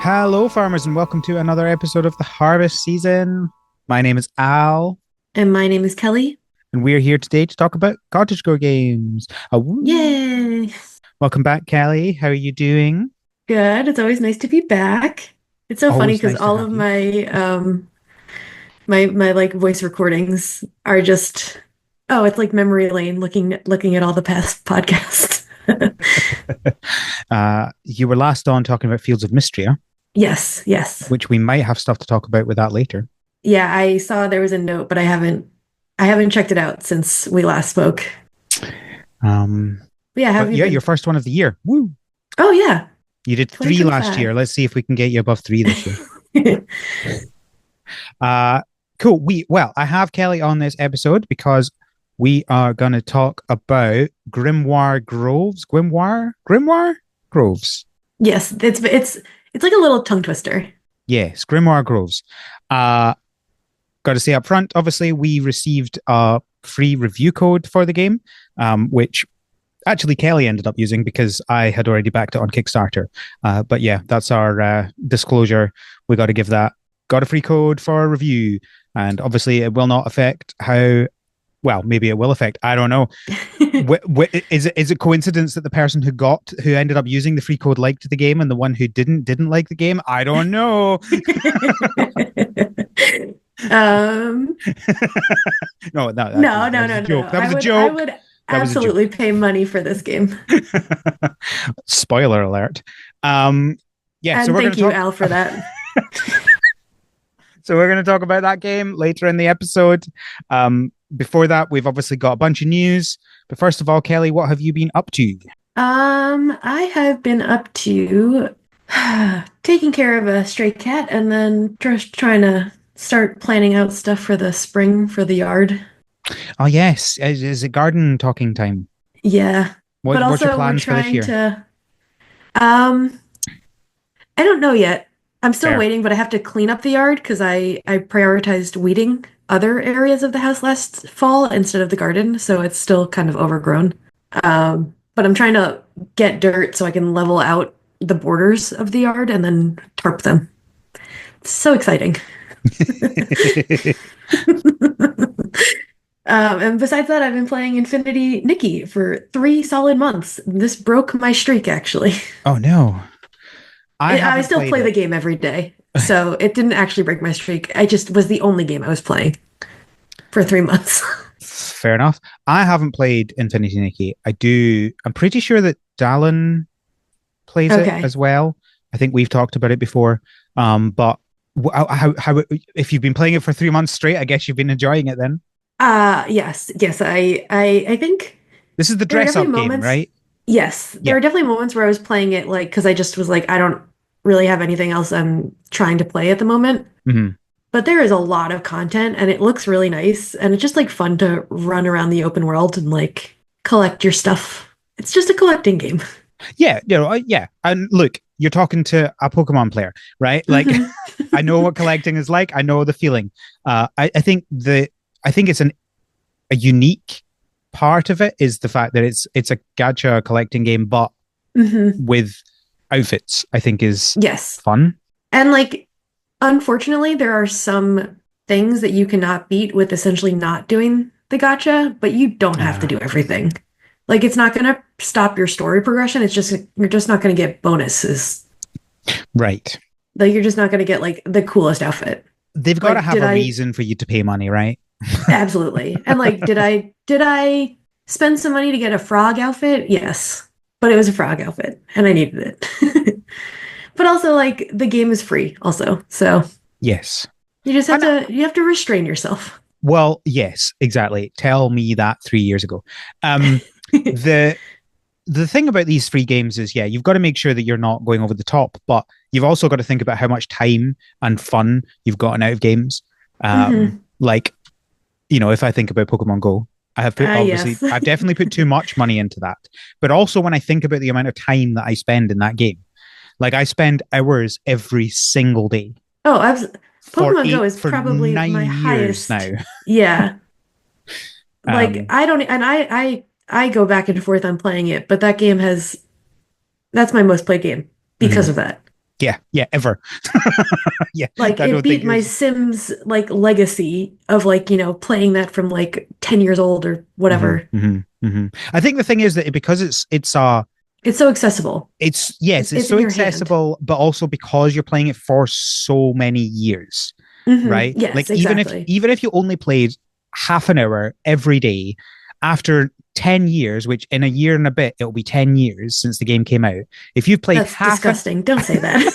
Hello, farmers, and welcome to another episode of the harvest season. My name is Al, And my name is Kelly. and we're here today to talk about cottagecore games. Woo. Yay. Welcome back, Kelly. How are you doing? Good. It's always nice to be back. It's so funny Always because nice to all have of you. my like voice recordings are just it's like memory lane looking at all the past podcasts. You were last on talking about Fields of Mystria, Yes, yes. which we might have stuff to talk about with that later. Yeah, I saw there was a note, but I haven't checked it out since we last spoke. Um, But yeah, how have but you yeah, been? your first one of the year. Woo! Oh yeah, You did three last year. 2025. Let's see if we can get you above three this year. Uh, cool. I have Kelly on this episode because we are going to talk about Grimoire Groves. Grimoire Groves. Yes, it's like a little tongue twister. Yes, Grimoire Groves. Uh, got to say up front, obviously, we received a free review code for the game, which actually Kelly ended up using because I had already backed it on Kickstarter. But yeah, that's our disclosure. We got to give that. Got a free code for a review, and obviously it will not affect how. Well, maybe it will affect. I don't know. Is it coincidence that the person who ended up using the free code liked the game and the one who didn't like the game? I don't know. Um, No, no, that no, was a no, joke. no. That was I a would I joke. would That was a joke. absolutely pay money for this game. Spoiler alert. Um, yeah, so And we're going thank to you, talk. Al, for that. So we're going to talk about that game later in the episode. Before that, we've obviously got a bunch of news. But first of all, Kelly, what have you been up to? I have been up to taking care of a stray cat and then just trying to start planning out stuff for the spring for the yard. Oh yes, is it garden talking time? Yeah. But What's your also we're plans for this trying year? to um I don't know yet. I'm still Fair. waiting, but I have to clean up the yard because I prioritized weeding other areas of the house last fall instead of the garden, so it's still kind of overgrown. But I'm trying to get dirt so I can level out the borders of the yard and then tarp them. It's so exciting. And besides that, I've been playing Infinity Nikki for 3 solid months. This broke my streak, actually. Oh no, I I haven't still played play the it. game every day, so it didn't actually break my streak. I just was the only game I was playing for 3 months. Fair enough. I haven't played Infinity Nikki. I do. I'm pretty sure that Dallin plays it Okay. as well. I think we've talked about it before. But how if you've been playing it for 3 months straight, I guess you've been enjoying it then. Yes, yes. I think This is the there are dress definitely up game, moments. right? Yes, there Yeah. are definitely moments where I was playing it like because I just was like, I don't really have anything else I'm trying to play at the moment. Hmm. But there is a lot of content and it looks really nice and it's just like fun to run around the open world and like collect your stuff. It's just a collecting game. Yeah, yeah. And look, you're talking to a Pokemon player, right? Like, Hmm. I know what collecting is like. I know the feeling. I think it's a unique part of it is the fact that it's a gacha collecting game, but Hmm. with outfits. I think is Yes. fun. And like, unfortunately, there are some things that you cannot beat with essentially not doing the gotcha, but you don't have to Uh, do everything. Like, it's not going to stop your story progression. It's just, you're just not going to get bonuses. right. Like, you're just not going to get like the coolest outfit. They've got to Like, have a reason for you to pay money, right? absolutely. And like, did I spend some money to get a frog outfit? Yes. But it was a frog outfit and I needed it. But also like the game is free also. So Yes. you just have And to restrain yourself. well, yes, exactly. Tell me that 3 years ago. Um, the the thing about these free games is, yeah, you've got to make sure that you're not going over the top, but you've also got to think about how much time and fun you've gotten out of games. Hmm. Like, if I think about Pokemon Go, I have put obviously, Yes. I've definitely put too much money into that. But also, when I think about the amount of time that I spend in that game, like I spend hours every single day Oh, Pokemon Go eight is for probably my 9 years now. highest. Yeah. Like Um, I don't and I go back and forth on playing it, but that game has that's my most played game because mhm. of that. Yeah, yeah, ever. Yeah, Like I it don't think beat my there's. Sims like legacy of like, playing that from like 10 years old or Mhm, whatever. mhm, mhm. I think the thing is that because It's so accessible. it's yes, it's It's so in your hand. accessible, but also because you're playing it for so many years, right? Yes, Like even if exactly. even if you only played half an hour every day, after 10 years, which in a year and a bit it'll be 10 years since the game came out. If you've played That's half an disgusting. Don't say that.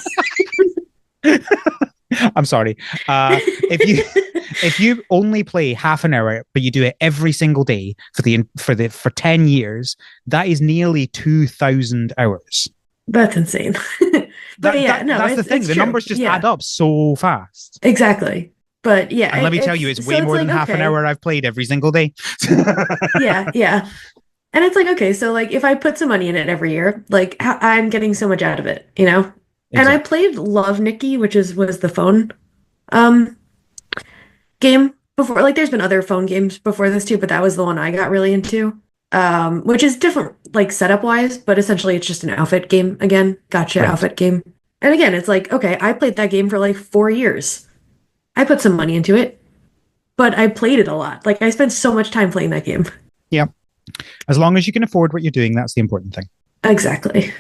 I'm sorry. If you if you only play half an hour, but you do it every single day for 10 years, that is nearly 2,000 hours. That's insane. But That yeah, that no, that's the it's thing. The true. numbers just add Yeah, up so fast. exactly. But yeah, And let me tell you, it's so way it's more than like half an okay. hour I've played every single day. Yeah, yeah. And it's like okay, so like if I put some money in it every year, like I'm getting so much out of it, you know? And I Exactly. played Love Nikki, which is was the phone um game before. Like there's been other phone games before this too, but that was the one I got really into. Which is different like setup wise, but essentially it's just an outfit game again. Gotcha Right. outfit game. And again, it's like, okay, I played that game for like 4 years. I put some money into it, but I played it a lot. Like I spent so much time playing that game. Yeah. As long as you can afford what you're doing, that's the important thing. Exactly.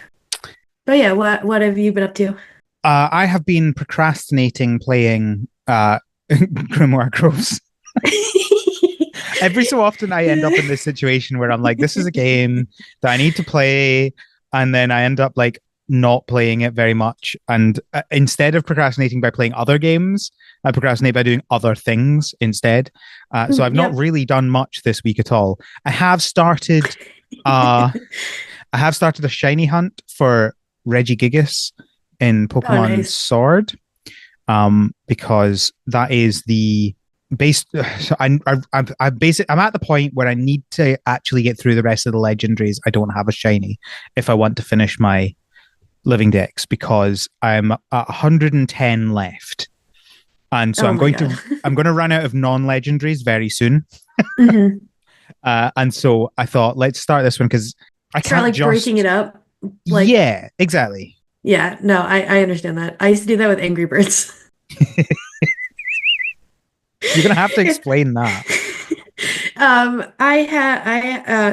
But yeah, what have you been up to? I have been procrastinating playing Grimoire Groves. Every so often I end up in this situation where I'm like, this is a game that I need to play, and then I end up like not playing it very much. And instead of procrastinating by playing other games, I procrastinate by doing other things instead. So I've not Yep. really done much this week at all. I have started uh I have started a shiny hunt for Regigigas in Oh, Pokemon nice. Sword, because that is the base. So I'm at the point where I need to actually get through the rest of the legendaries. I don't have a shiny if I want to finish my living dex because I'm at 110 left, and so Oh my God. I'm going to run out of non-legendaries very soon. hmm And so I thought let's start this one because I Start can't like breaking it just. up. Like, Yeah, exactly. yeah, no, I understand that. I used to do that with Angry Birds. You're going to have to explain that.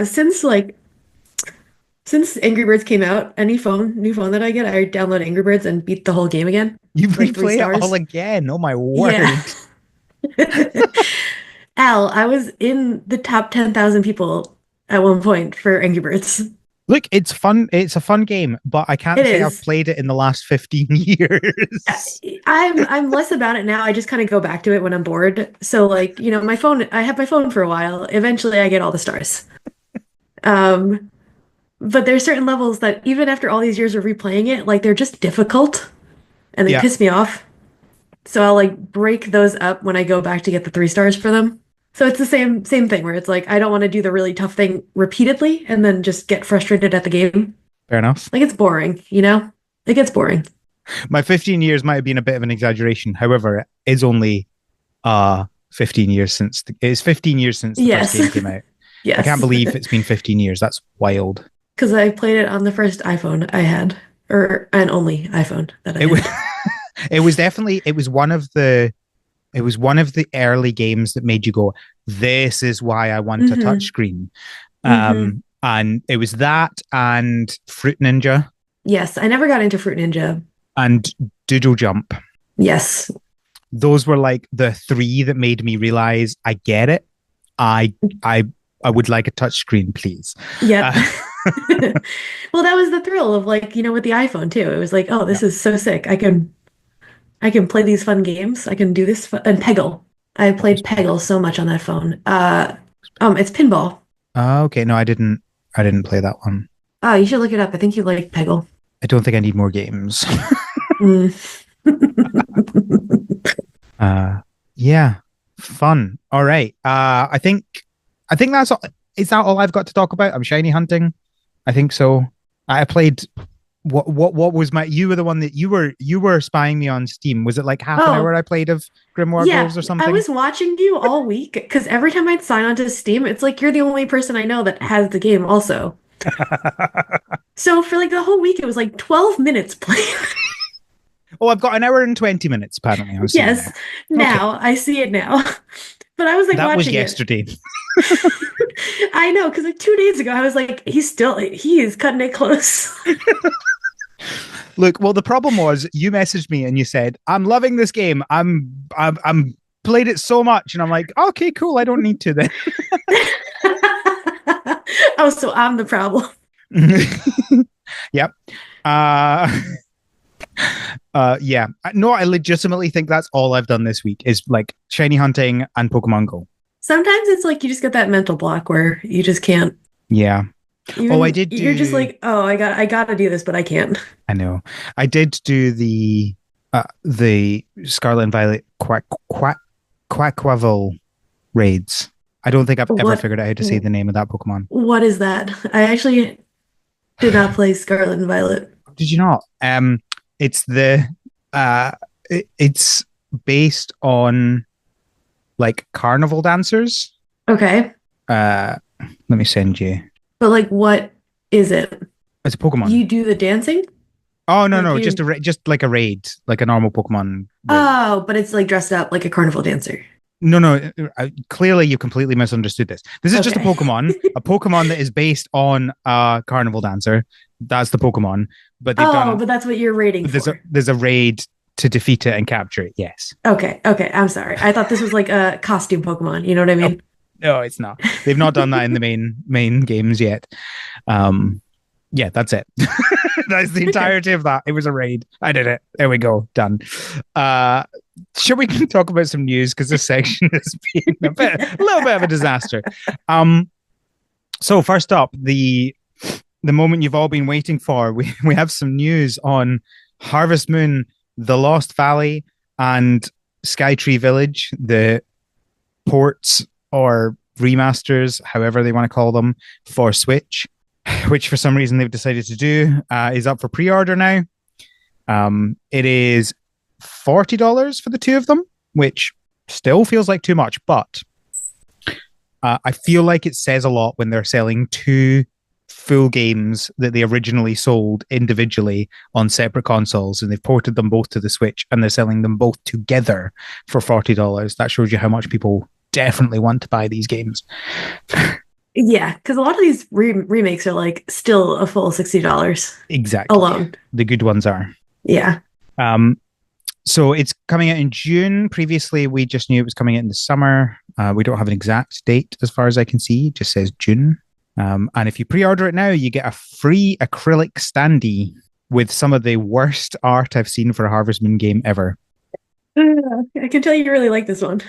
Since like since Angry Birds came out, new phone that I get, I download Angry Birds and beat the whole game again. You Like three replay it all stars. again. Oh my Yeah. word. Al, I was in the top 10,000 people at one point for Angry Birds. Look, it's fun. It's a fun game, but I can't It say I've is. played it in the last 15 years. I'm less about it now. I just kind of go back to it when I'm bored. So like, my phone, I have my phone for a while. Eventually I get all the stars. Um, but there's certain levels that even after all these years of replaying it, like they're just difficult and they Yeah, piss me off. So I'll like break those up when I go back to get the three stars for them. So it's the same thing where it's like I don't want to do the really tough thing repeatedly and then just get frustrated at the game. fair enough. Like it's boring, you know? It gets boring. My 15 years might have been a bit of an exaggeration. However, it is only 15 years since it's 15 years since the first Yes. game came out. I can't Yes. believe it's been 15 years. That's wild. Because I played it on the first iPhone I had, or an only iPhone that I It was had. it was definitely it was one of the early games that made you go, this is why I want a hmm touchscreen. hmm And it was that and Fruit Ninja Yes, I never got into Fruit Ninja. and Doodle Jump. Yes. Those were like the three that made me realize I get it. I I I would like a touchscreen, please. Yep. Uh, Well, that was the thrill of like, with the iPhone too. It was like, oh, yeah. this is so sick. I can play these fun games. I can do this and Peggle. I What was played Peggle so much on that phone. It's pinball. okay, no, I didn't. I didn't play that one. Oh, you should look it up. I think you like Peggle. I don't think I need more games. Mm. uh, yeah, fun. All right. I think that's all. Is that all I've got to talk about? I'm shiny hunting. I think so. I played. What was my? You were the one that you were spying me on Steam. Was it like half an hour Oh, I played of Grimoire yeah. Groves or I something? was watching you all week because every time I'd sign onto Steam, it's like you're the only person I know that has the game also. So for like the whole week, it was like 12 minutes playing. Oh, I've got an hour and 20 minutes, apparently. I'm seeing now. Yes, Okay. now I see it now. But I was like That was watching it. yesterday. I know, because like 2 days ago, I was like, he is cutting it close. Look, well, the problem was you messaged me and you said, I'm loving this game. I'm played it so much. And I'm like, okay, cool. I don't need to then. Oh, so I'm the problem. Yep. Uh, yeah. No, I legitimately think that's all I've done this week is like shiny hunting and Pokemon Go. Sometimes it's like you just get that mental block where you just can't. Yeah. Oh, I Even did you're just do. like, oh, I gotta do this, but I can't. I know. I did do the Scarlet and Violet Quackquavel raids. I don't think I've ever What figured out how to say the name of that Pokemon. what is that? I actually did not play Scarlet and Violet. Did you not? It's the it's based on like carnival dancers. Okay. Uh, let me send you. But like what is it? It's a Pokemon. You do the dancing? Oh no, Like no, just you just like a raid, like a normal Pokemon raid. Oh, but it's like dressed up like a carnival dancer. No, no. Clearly, you completely misunderstood this. This is just Okay. a Pokemon that is based on a carnival dancer. That's the Pokemon, but they've Oh, done. but that's what you're rating for. There's a raid to defeat it and capture it. Yes. Okay, okay. I'm sorry. I thought this was like a costume Pokemon. You know what I No, mean? no, it's not. They've not done that in the main games yet. Um, yeah, that's it. That's the Okay. entirety of that. It was a raid. I did it. There we go. Done. Uh, should we talk about some news because this section has been a little bit of a disaster. Um, so first up, the moment you've all been waiting for, we have some news on Harvest Moon, The Lost Valley, and Skytree Village, the ports or remasters, however they want to call them, for Switch, which for some reason they've decided to do, is up for pre-order now. It is $40 for the two of them, which still feels like too much, but I feel like it says a lot when they're selling two full games that they originally sold individually on separate consoles, and they've ported them both to the Switch, and they're selling them both together for $40. That shows you how much people definitely want to buy these games. Yeah, because a lot of these remakes are like still a full $60 Exactly. alone. The good ones are. Yeah. Um, so it's coming out in June. Previously, we just knew it was coming out in the summer. We don't have an exact date as far as I can see. It just says June. And if you pre-order it now, you get a free acrylic standee with some of the worst art I've seen for a Harvest Moon game ever. I can tell you really like this one.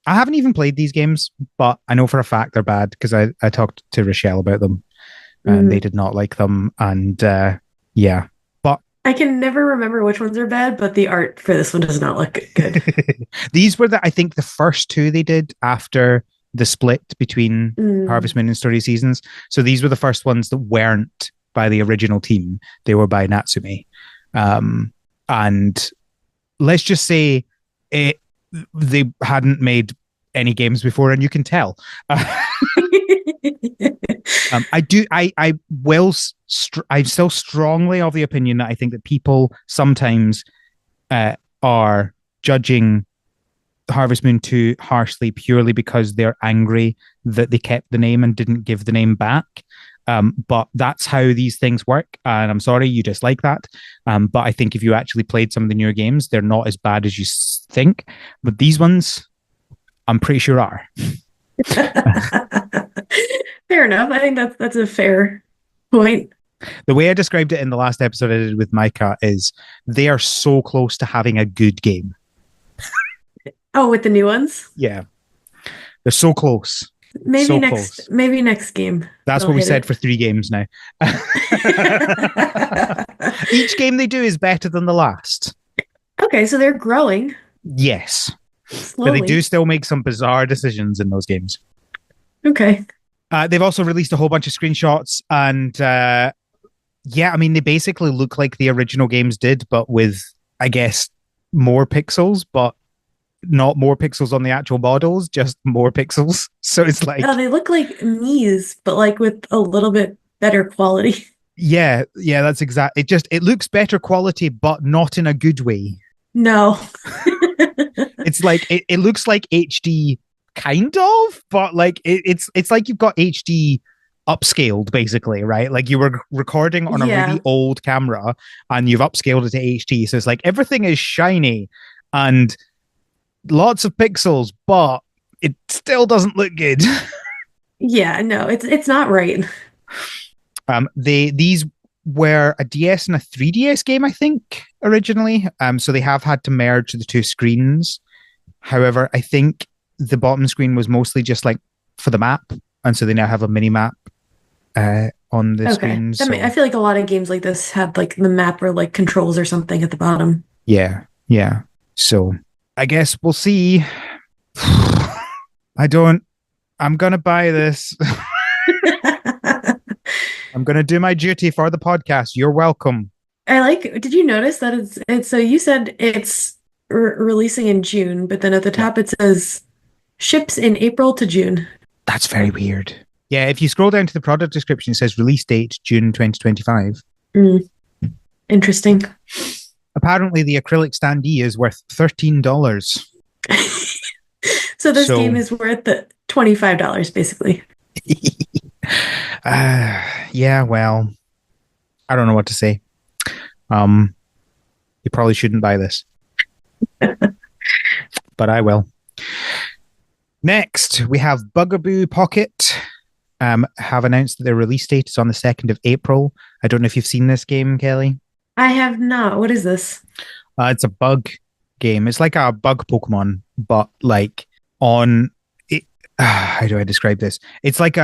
I haven't even played these games, but I know for a fact they're bad because I talked to Rochelle about them and they did not like them. And yeah, but I can never remember which ones are bad, but the art for this one does not look good. these were I think the first two they did after the split between Mm. Harvest Moon and Story Seasons. So these were the first ones that weren't by the original team. They were by Natsume. And let's just say they hadn't made any games before, and you can tell. I'm still strongly of the opinion that I think that people sometimes are judging Harvest Moon too harshly purely because they're angry that they kept the name and didn't give the name back. But that's how these things work. And I'm sorry you dislike that. But I think if you actually played some of the newer games, they're not as bad as you think. But these ones, I'm pretty sure are. Fair enough. I think that's a fair point. The way I described it in the last episode I did with Micah is they are so close to having a good game. Oh, with the new ones? Yeah. They're so close. Maybe So next close. maybe next game. That's they'll what we hit said it. for 3 games now. Each game they do is better than the last. Okay, so they're growing Yes. But they do slowly. still make some bizarre decisions in those games. Okay. They've also released a whole bunch of screenshots, and yeah, I mean, they basically look like the original games did, but with, I guess, more pixels, but not more pixels on the actual models, just more pixels. So it's like, Oh, they look like Mii's, but like with a little bit better quality. Yeah, that's exact. It looks better quality, but not in a good way. No. It's like it looks like HD kind of, but like it's like you've got HD upscaled basically, right? Like you were recording on a really Yeah. old camera and you've upscaled it to HD. So it's like everything is shiny and lots of pixels, but it still doesn't look good. Yeah, no, it's not right. These were a DS and a 3DS game, I think, originally. So they have had to merge the two screens. However, I think the bottom screen was mostly just like for the map, and so they now have a mini map on the Okay. screen. I So feel like a lot of games like this had like the map or like controls or something at the bottom. yeah, yeah. So I guess we'll see. I don't. I'm gonna buy this. I'm gonna do my duty for the podcast. You're welcome. Did you notice that it's so you said it's releasing in June, but then at the Yeah, top it says ships in April to June. that's very weird. Yeah, if you scroll down to the product description, it says release date June 2025. Mm, interesting. Apparently, the acrylic standee is worth $13. So this game So, is worth the $25 basically. yeah, well, I don't know what to say. Um, you probably shouldn't buy this, but I will. Next, we have Bugaboo Pocket. Have announced that their release date is on the 2nd of April. I don't know if you've seen this game, Kelly. I have not. What is this? It's a bug game. It's like a bug Pokemon, but like on it. How do I describe this? It's like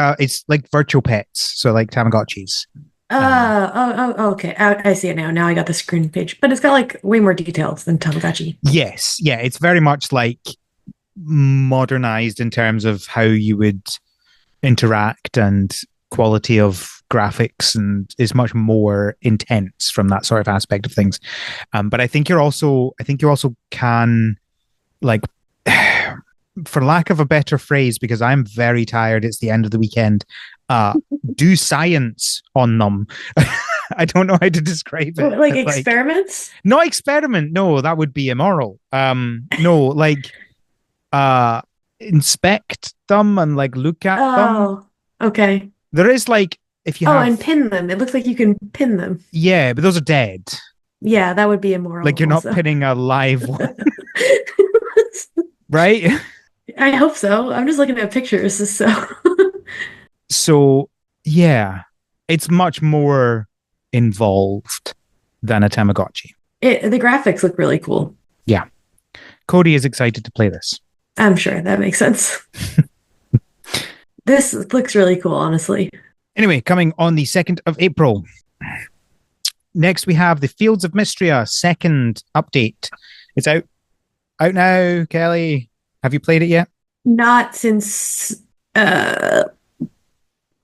virtual pets, so like Tamagotchis. Um, Okay. I see it now. Now I got the screen page, but it's got like way more details than Tamagotchi. yes, yeah, it's very much like modernized in terms of how you would interact and quality of graphics, and is much more intense from that sort of aspect of things. But I think you also can like for lack of a better phrase, because I'm very tired, it's the end of the weekend, uh, do science on them. I don't know how to describe it. Like Like, experiments? no experiment. No, that would be immoral. No, like, uh, inspect them and like look at them. Oh, okay. There is like, if you Oh, and have, pin them. It looks like you can pin them. yeah, but those are dead. Yeah, that would be immoral Like, you're not also. pinning a live one, right? I hope so. I'm just looking at pictures, so So, yeah, it's much more involved than a Tamagotchi. the graphics look really cool. Yeah. Cody is excited to play this. I'm sure that makes sense. This looks really cool, honestly. Anyway, coming on the 2nd of April. Next, we have the Fields of Mystria second update. It's out now, Kelly. Have you played it yet? Not since uh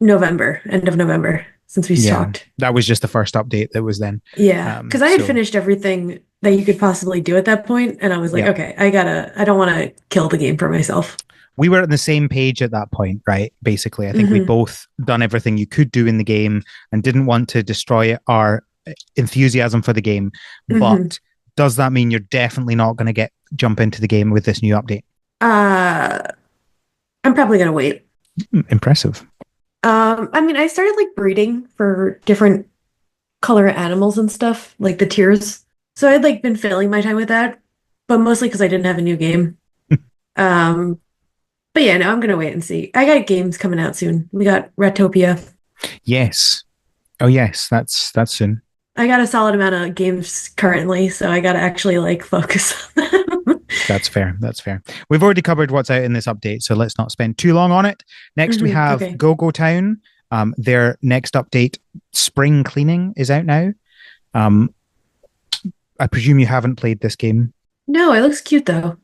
November, end of November, since we Yeah, talked. that was just the first update that was then. Yeah, because I had So finished everything that you could possibly do at that point, and I was like, yeah, okay, I don't want to kill the game for myself. we were on the same page at that point, right? Basically, I think we'd Hmm. both done everything you could do in the game and didn't want to destroy our enthusiasm for the game. Hmm. But does that mean you're definitely not going to jump into the game with this new update? Uh, I'm probably gonna wait. Impressive. I mean, I started like breeding for different color animals and stuff, like the tiers. So I'd like been filling my time with that, but mostly because I didn't have a new game. Um, but yeah, no, I'm gonna wait and see. I got games coming out soon. We got Retopia. Yes. Oh yes, that's soon. I got a solid amount of games currently, so I gotta actually like focus on them. That's fair. That's fair. We've already covered what's out in this update, so let's not spend too long on it. Next, we have Okay. Go Go Town. Their next update, Spring Cleaning, is out now. Um, I presume you haven't played this game. No, it looks cute though.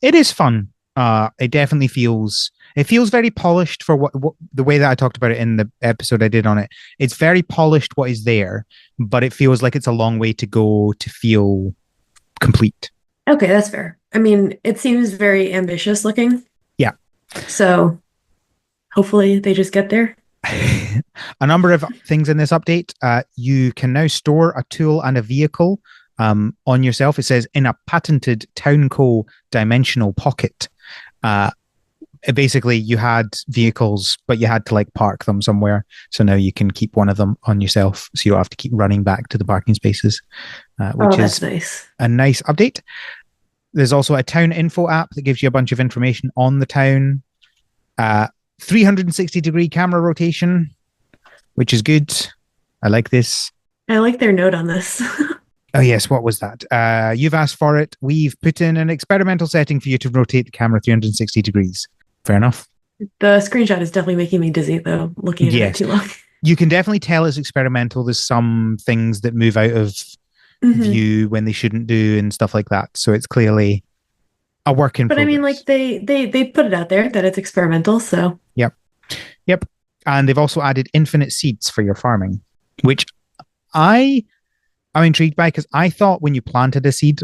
It is fun. It feels very polished for what the way that I talked about it in the episode I did on it. It's very polished what is there, but it feels like it's a long way to go to feel complete. Okay, that's fair. I mean, it seems very ambitious looking, Yeah. so hopefully they just get there. a number of things in this update. You can now store a tool and a vehicle on yourself. It says in a patented Townco dimensional pocket. Uh, Basically, you had vehicles, but you had to like park them somewhere. So now you can keep one of them on yourself, so you don't have to keep running back to the parking spaces, Oh, which that's is nice. a nice update. There's also a town info app that gives you a bunch of information on the town. 360-degree camera rotation, which is good. I like this. I like their note on this. Oh, yes. What was that? You've asked for it. We've put in an experimental setting for you to rotate the camera 360 degrees. Fair enough. The screenshot is definitely making me dizzy, though, looking at it Yes. too long. You can definitely tell it's experimental. There's some things that move out of Hmm. view when they shouldn't do and stuff like that. So it's clearly a work in But I mean, progress. like they put it out there that it's experimental, so Yep. Yep. And they've also added infinite seeds for your farming, which I am intrigued by because I thought when you planted a seed,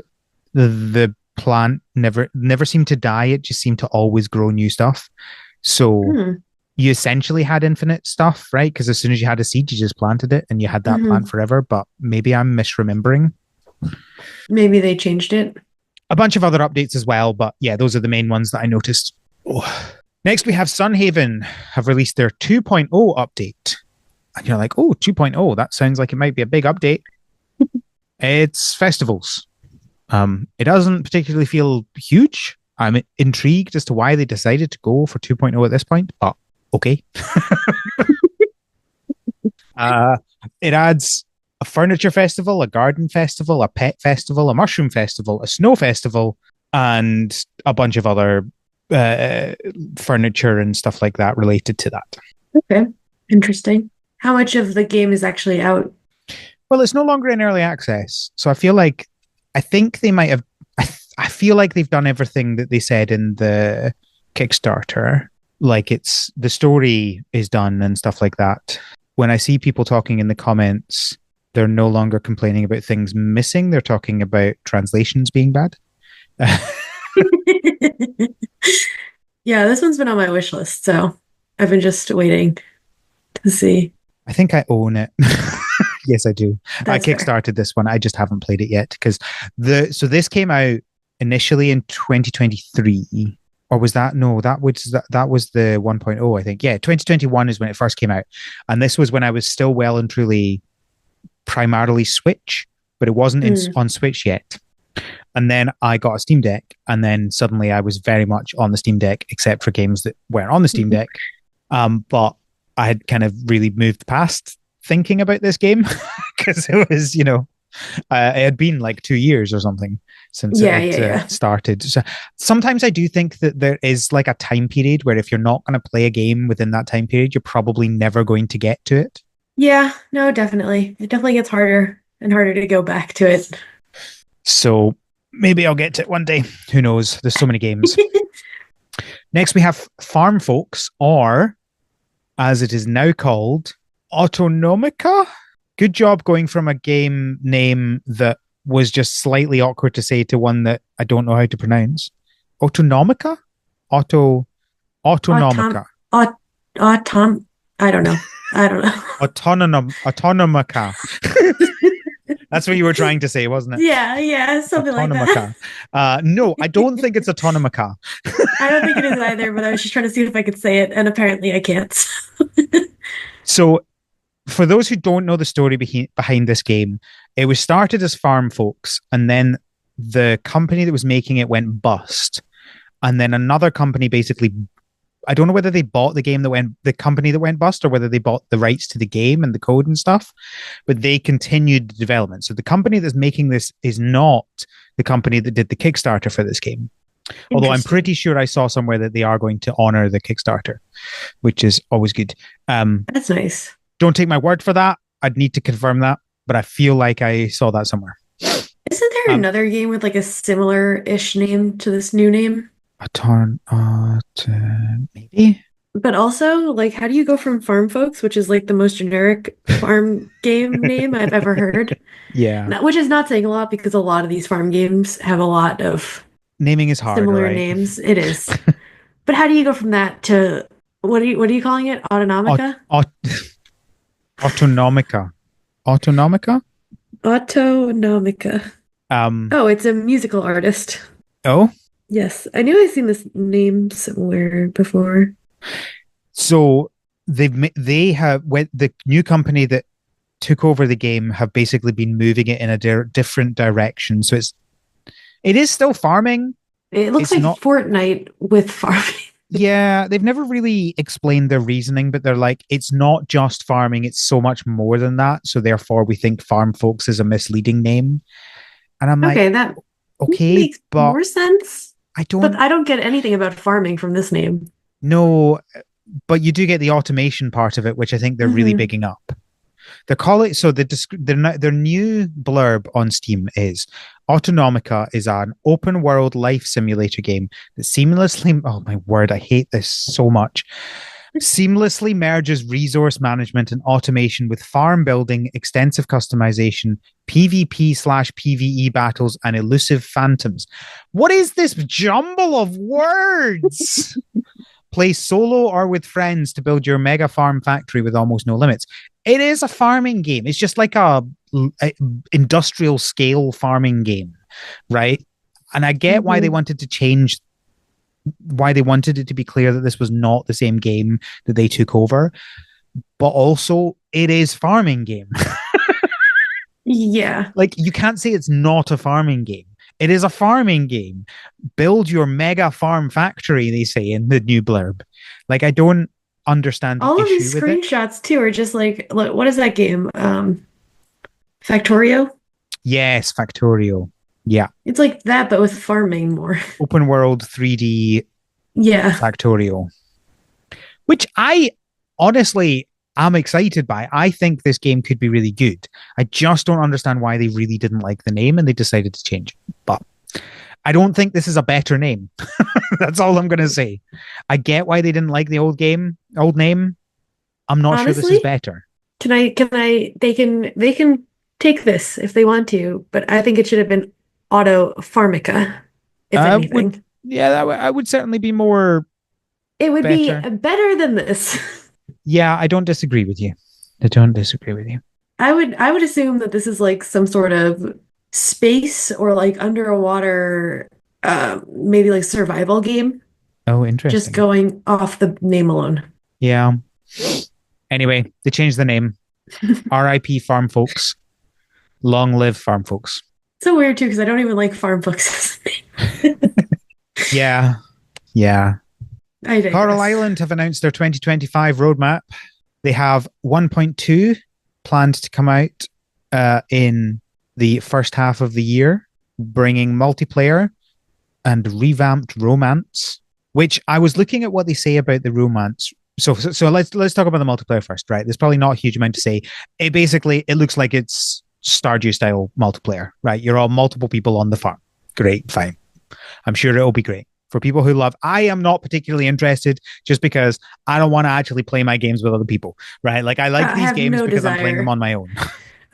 the plant never seemed to die. It just seemed to always grow new stuff. So hmm. you essentially had infinite stuff, right? Because as soon as you had a seed, you just planted it and you had that plant Hmm. forever. But maybe I'm misremembering. Maybe they changed it. A bunch of other updates as well, but yeah, those are the main ones that I noticed. Oh. Next, we have Sunhaven have released their 2.0 update. And you're like, oh, 2.0, that sounds like it might be a big update. It's festivals. It doesn't particularly feel huge. I'm intrigued as to why they decided to go for 2.0 at this point, but okay. uh, it adds a furniture festival, a garden festival, a pet festival, a mushroom festival, a snow festival, and a bunch of other uh, furniture and stuff like that related to that. Okay. Interesting. How much of the game is actually out? Well, it's no longer in early access, so I think they might have. I feel like they've done everything that they said in the Kickstarter. Like it's the story is done and stuff like that. When I see people talking in the comments, they're no longer complaining about things missing. They're talking about translations being bad. Yeah, this one's been on my wish list, so I've been just waiting to see. I think I own it. Yes, I do. I That's fair. kickstarted this one. I just haven't played it yet because this came out initially in 2023, or was that no? That was the 1.0. I think. Yeah, 2021 is when it first came out, and this was when I was still well and truly primarily Switch, but it wasn't Mm. on Switch yet. And then I got a Steam Deck, and then suddenly I was very much on the Steam Deck, except for games that weren't on the Steam Deck. But I had kind of really moved past thinking about this game because it was, it had been like 2 years or something since it Yeah, had yeah, yeah. started. So sometimes I do think that there is like a time period where if you're not going to play a game within that time period, you're probably never going to get to it. Yeah, no, definitely. It definitely gets harder and harder to go back to it. So maybe I'll get to it one day. Who knows? There's so many games. Next, we have Farm Folks, or as it is now called, Autonomica. Good job going from a game name that was just slightly awkward to say to one that I don't know how to pronounce. Autonomica? Auto Autom Autonomica. aut autom I don't know. I don't know. Autonomica. That's what you were trying to say, wasn't it? Yeah, yeah, something like that. Autonomica. No, I don't think it's Autonomica. I don't think it is either, but I was just trying to see if I could say it, and apparently I can't. So for those who don't know the story behind this game, it was started as Farm Folks, and then the company that was making it went bust, and then another company basically. I don't know whether they bought the company that went bust, or whether they bought the rights to the game and the code and stuff, but they continued the development. So the company that's making this is not the company that did the Kickstarter for this game. Although I'm Interesting. pretty sure I saw somewhere that they are going to honor the Kickstarter, which is always good. That's nice. Don't take my word for that. I'd need to confirm that, but I feel like I saw that somewhere. Isn't there Um, another game with like a similar-ish name to this new name? a ton, maybe. But also, like, how do you go from Farm Folks, which is like the most generic farm game name I've ever heard, Yeah, which is not saying a lot because a lot of these farm games have a lot of naming is hard, similar right? names. It is. But how do you go from that to What are you calling it? Aut- Autonomica? aut- Autonomica. Autonomica? Autonomica. Um, Oh, it's a musical artist. oh, Yes, I knew I'd seen this name somewhere before. so they have with the new company that took over the game have basically been moving it in a different direction. So it is still farming. It looks It's like not. Fortnite with farming. Yeah, they've never really explained their reasoning, but they're like, it's not just farming, it's so much more than that. So therefore, we think Farm Folks is a misleading name. And I'm like, Okay, that okay, makes but more sense. I But don't I don't get anything about farming from this name. know. But you do get the automation part of it, which I think they're really Hmm. bigging up. They call it so. Their new blurb on Steam is Autonomica is an open world life simulator game that seamlessly. Oh my word, I hate this so much. Seamlessly merges resource management and automation with farm building, extensive customization, PvP slash PvE battles, and elusive phantoms. What is this jumble of words? Play solo or with friends to build your mega farm factory with almost no limits. It is a farming game. It's just like a industrial scale farming game, right? And I get why they Hmm. wanted to change, why they wanted it to be clear that this was not the same game that they took over, but also it is farming game. Yeah. Like you can't say it's not a farming game. It is a farming game. Build your mega farm factory, they say in the new blurb. Like I don't understand the All of issue these with it. screenshots too are just like, what is that game? Factorio? Yes, Factorio. Yeah. It's like that, but with farming more. Open world 3D Yeah. Factorio. Which I honestly am excited by. I think this game could be really good. I just don't understand why they really didn't like the name and they decided to change it. But I don't think this is a better name. That's all I'm going to say. I get why they didn't like the old name. I'm not sure this is Honestly, better. they can take this if they want to, but I think it should have been Auto Pharmica, if I would, anything. yeah, I would certainly be more It would be better. better than this. Yeah, I don't disagree with you. I don't disagree with you. I would assume that this is like some sort of space or like under a water maybe like survival game, Oh, just interesting. going off the name alone. Yeah. Anyway, they changed the name. R.I.P. Farm Folks. Long live Farm Folks. So weird too, because I don't even like farm books. Yeah. Yeah. I Coral digress. Island have announced their 2025 roadmap. They have 1.2 planned to come out in the first half of the year, bringing multiplayer and revamped romance. Which I was looking at what they say about the romance. So let's talk about the multiplayer first, right? There's probably not a huge amount to say. It looks like it's Stardew style multiplayer, right? You're all multiple people on the farm. Great, fine. I'm sure it'll be great for people who love. I am not particularly interested just because I don't want to actually play my games with other people, right? Like I like I these have games no because I'm playing them desire. on my own.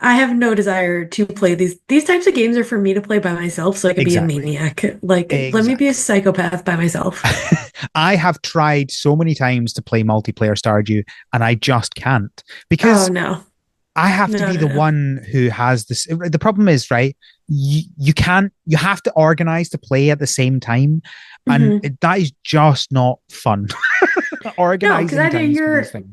I have no desire to play these types of games are for me to play by myself so I can be a Exactly. maniac. Like let me be a Exactly. psychopath by myself. I have tried so many times to play multiplayer Stardew and I just can't Oh because no. I have to No, be no, the no. one who has this. The problem is, right? You can't, you have to organize to play at the same time. And Hmm. that is just not fun. No, because Organizing either times for these you're things.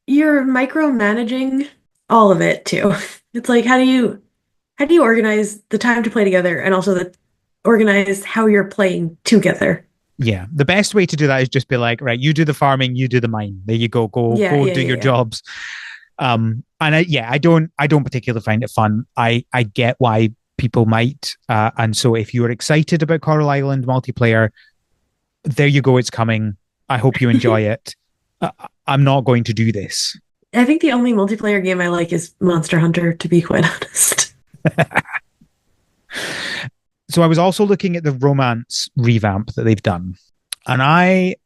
you're micromanaging all of it too. It's like how do you organize the time to play together and also organize how you're playing together? Yeah. The best way to do that is just be like, right, you do the farming, you do the mine. There you go. Yeah, Go yeah, do yeah, your yeah. jobs. I don't particularly find it fun. I get why people might. And so if you're excited about Coral Island multiplayer, there you go. It's coming. I hope you enjoy it. Uh, I'm not going to do this. I think the only multiplayer game I like is Monster Hunter, to be quite honest. So I was also looking at the romance revamp that they've done, and I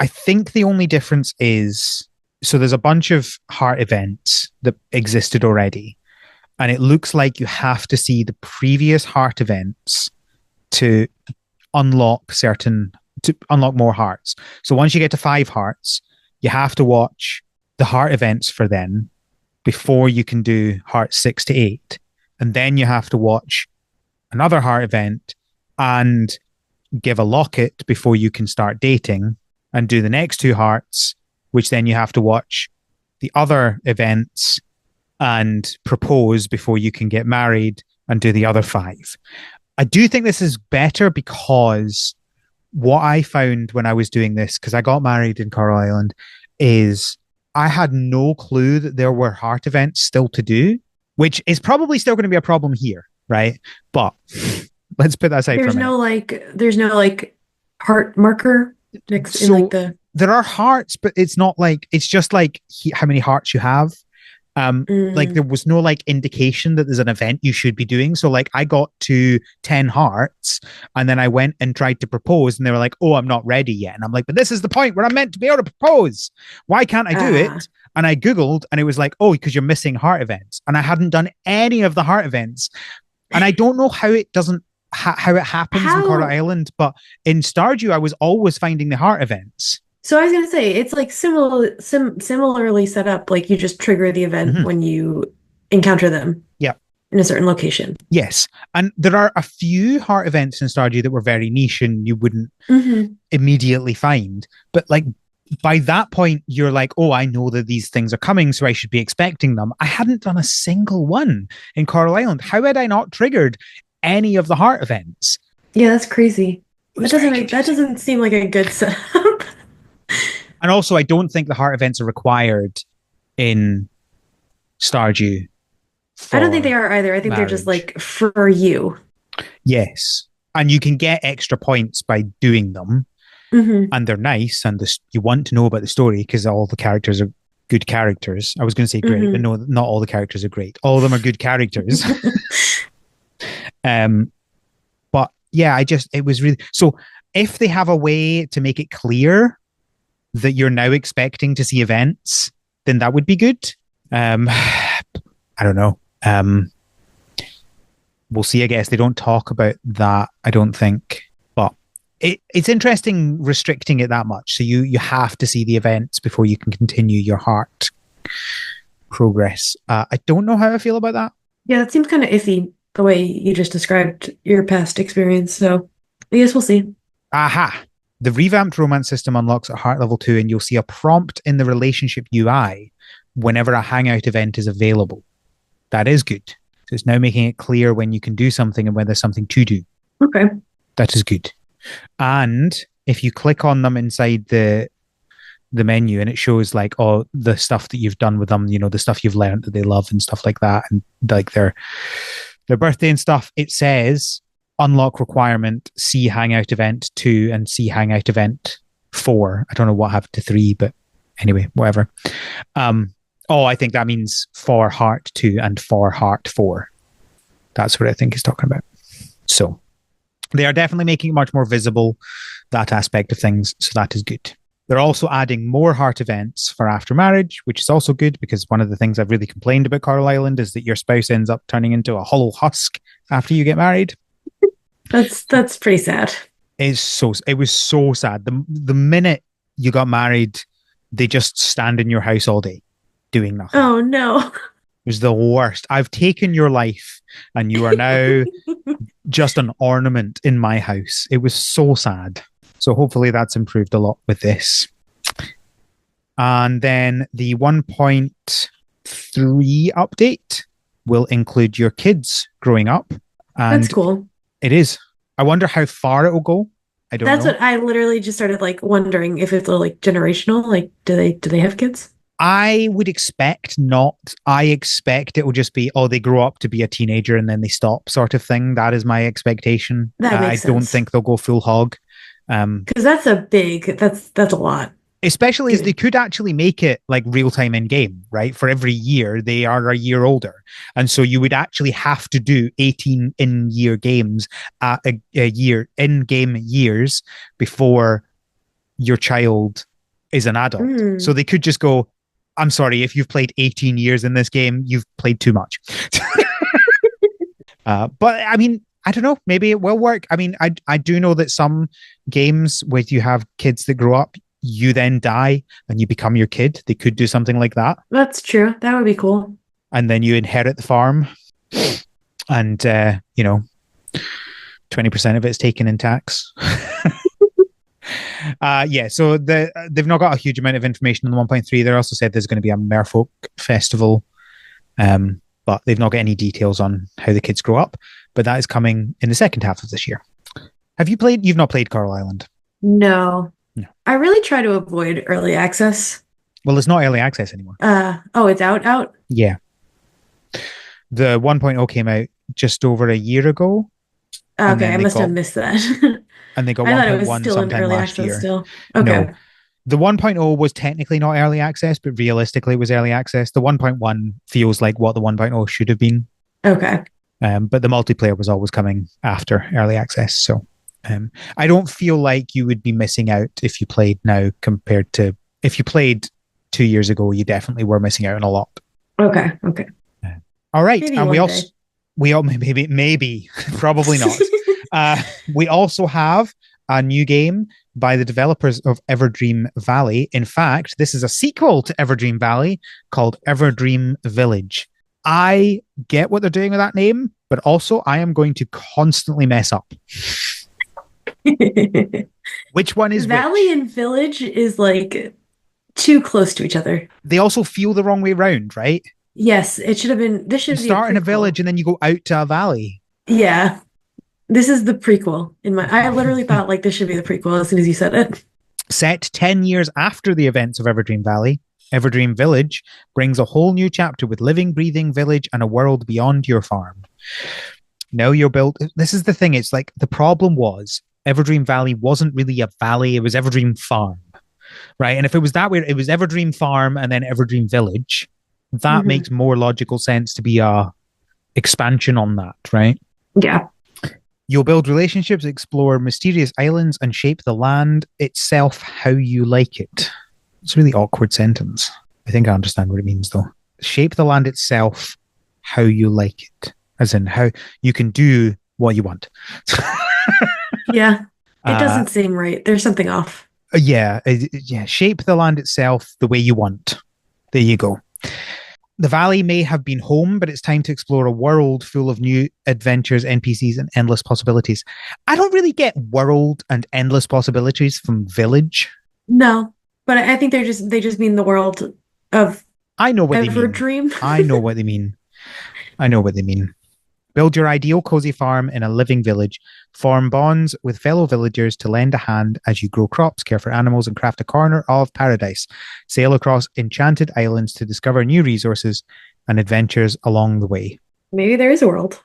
think the only difference is so there's a bunch of heart events that existed already, and it looks like you have to see the previous heart events to unlock more hearts. So once you get to 5 hearts, you have to watch the heart events for then before you can do heart 6 to 8. And then you have to watch another heart event and give a locket before you can start dating and do the next two hearts, which then you have to watch the other events and propose before you can get married and do the other five. I do think this is better because what I found when I was doing this, because I got married in Coral Island, is I had no clue that there were heart events still to do, which is probably still going to be a problem here, right? But let's put that aside for a minute. There's no like heart marker next in like So the there are hearts, but it's not like it's just like how many hearts you have. Like there mm, was no like indication that there's an event you should be doing. So like I got to 10 hearts and then I went and tried to propose and they were like, oh, I'm not ready yet. And I'm like, but this is the point where I'm meant to be able to propose. Why can't I do ah it? And I Googled and it was like, oh, because you're missing heart events. And I hadn't done any of the heart events. And I don't know how it doesn't, how it happens in Coral how Island, but in Stardew, I was always finding the heart events. so I was gonna say it's like similarly set up, like you just trigger the event Mm-hmm. when you encounter them Yeah. in a certain location. Yes. And there are a few heart events in Stardew that were very niche and you wouldn't Hmm. immediately find. But like by that point, you're like, oh, I know that these things are coming, so I should be expecting them. I hadn't done a single one in Coral Island. How had I not triggered any of the heart events? Yeah, that's crazy. It was very That confusing. doesn't seem like a good setup. And also, I don't think the heart events are required in Stardew I don't think they for are either. I think they're just marriage. like for you. Yes. And you can get extra points by doing them. Hmm. And they're nice. And you want to know about the story because all the characters are good characters. I was going to say great, but Hmm. no, not all the characters are great. All of them are good characters. um, but yeah, it was really so. If they have a way to make it clear that you're now expecting to see events, then that would be good. I don't know. We'll see. I guess they don't talk about that. I don't think, but it's interesting restricting it that much. So you have to see the events before you can continue your heart progress. I don't know how I feel about that. Yeah, that seems kind of iffy the way you just described your past experience. So I guess we'll see. Aha. The revamped romance system unlocks at heart level 2, and you'll see a prompt in the relationship UI whenever a hangout event is available. That is good. So it's now making it clear when you can do something and when there's something to do. Okay. That is good. And if you click on them inside the menu and it shows like all the stuff that you've done with them, the stuff you've learned that they love and stuff like that, and like their birthday and stuff, it says unlock requirement C hangout event 2 and C hangout event 4. I don't know what happened to 3, but anyway, whatever. I think that means for heart 2 and for heart 4. That's what I think he's talking about. So they are definitely making it much more visible, that aspect of things. So that is good. They're also adding more heart events for after marriage, which is also good because one of the things I've really complained about Coral Island is that your spouse ends up turning into a hollow husk after you get married. That's pretty sad. It was so sad. The minute you got married, they just stand in your house all day doing nothing. Oh no. It was the worst. I've taken your life and you are now just an ornament in my house. It was so sad. So hopefully that's improved a lot with this. And then the 1.3 update will include your kids growing up. That's And cool. it is. I wonder how far it will go. I don't That's know. what I literally just started like wondering if it's like generational. Like, do they have kids? I would expect not. I expect it will just be, oh, they grow up to be a teenager and then they stop, sort of thing. That is my expectation. That I makes don't sense. think they'll go full hog. Because that's a lot. Especially as they Given could actually make it like real time in game, right? For every year, they are a year older. And so you would actually have to do 18 in year games at a year, in game years before your child is an adult. So mm, they could just go, I'm sorry, if you've played 18 years in this game, you've played too much. But I mean, I don't know. Maybe it will work. I mean, I do know that some games where you have kids that grow up, you then die and you become your kid. They could do something like that. That's true. That would be cool. And then you inherit the farm and, 20% of it's taken in tax. So they've not got a huge amount of information on the 1.3. They also said there's going to be a Merfolk festival, but they've not got any details on how the kids grow up. But that is coming in the second half of this year. You've not played Coral Island? No. No. I really try to avoid early access. Well, it's not early access anymore. It's out? Yeah. The 1.0 came out just over a year ago. Okay, I must have missed that. And they got I thought it was 1.1 still in sometime early last access year. still. Okay. No. The 1.0 was technically not early access, but realistically it was early access. The 1.1 feels like what the 1.0 should have been. Okay. But the multiplayer was always coming after early access. So I don't feel like you would be missing out if you played now compared to if you played 2 years ago. You definitely were missing out on a lot. Okay. All right. Maybe And one day. maybe probably not. We also have a new game by the developers of Everdream Valley. In fact, this is a sequel to Everdream Valley called Everdream Village. I get what they're doing with that name, but also I am going to constantly mess up. Which one is Valley which? and Village is like too close to each other. They also feel the wrong way round, right? Yes, it should have been. This You should be start in a prequel. village and then you go out to a valley. Yeah, this is the prequel. I literally thought like this should be the prequel as soon as you said it. Set 10 years after the events of Everdream Valley, Everdream Village brings a whole new chapter with living, breathing village and a world beyond your farm. Now you're built. This is the thing. It's like the problem was Everdream Valley wasn't really a valley. It was Everdream Farm, right? And if it was that way, it was Everdream Farm and then Everdream Village. That makes more logical sense to be a expansion on that, right? Yeah. You'll build relationships, explore mysterious islands, and shape the land itself how you like it. It's a really awkward sentence. I think I understand what it means, though. Shape the land itself how you like it, as in how you can do what you want. Yeah. It doesn't seem right. There's something off. Yeah. Shape the land itself the way you want. There you go. The valley may have been home, but it's time to explore a world full of new adventures, NPCs, and endless possibilities. I don't really get world and endless possibilities from village. No, but I think they just mean the world of I know what Everdream. I know what they mean. I know what they mean. Build your ideal cozy farm in a living village. Form bonds with fellow villagers to lend a hand as you grow crops, care for animals, and craft a corner of paradise. Sail across enchanted islands to discover new resources and adventures along the way. Maybe there is a world.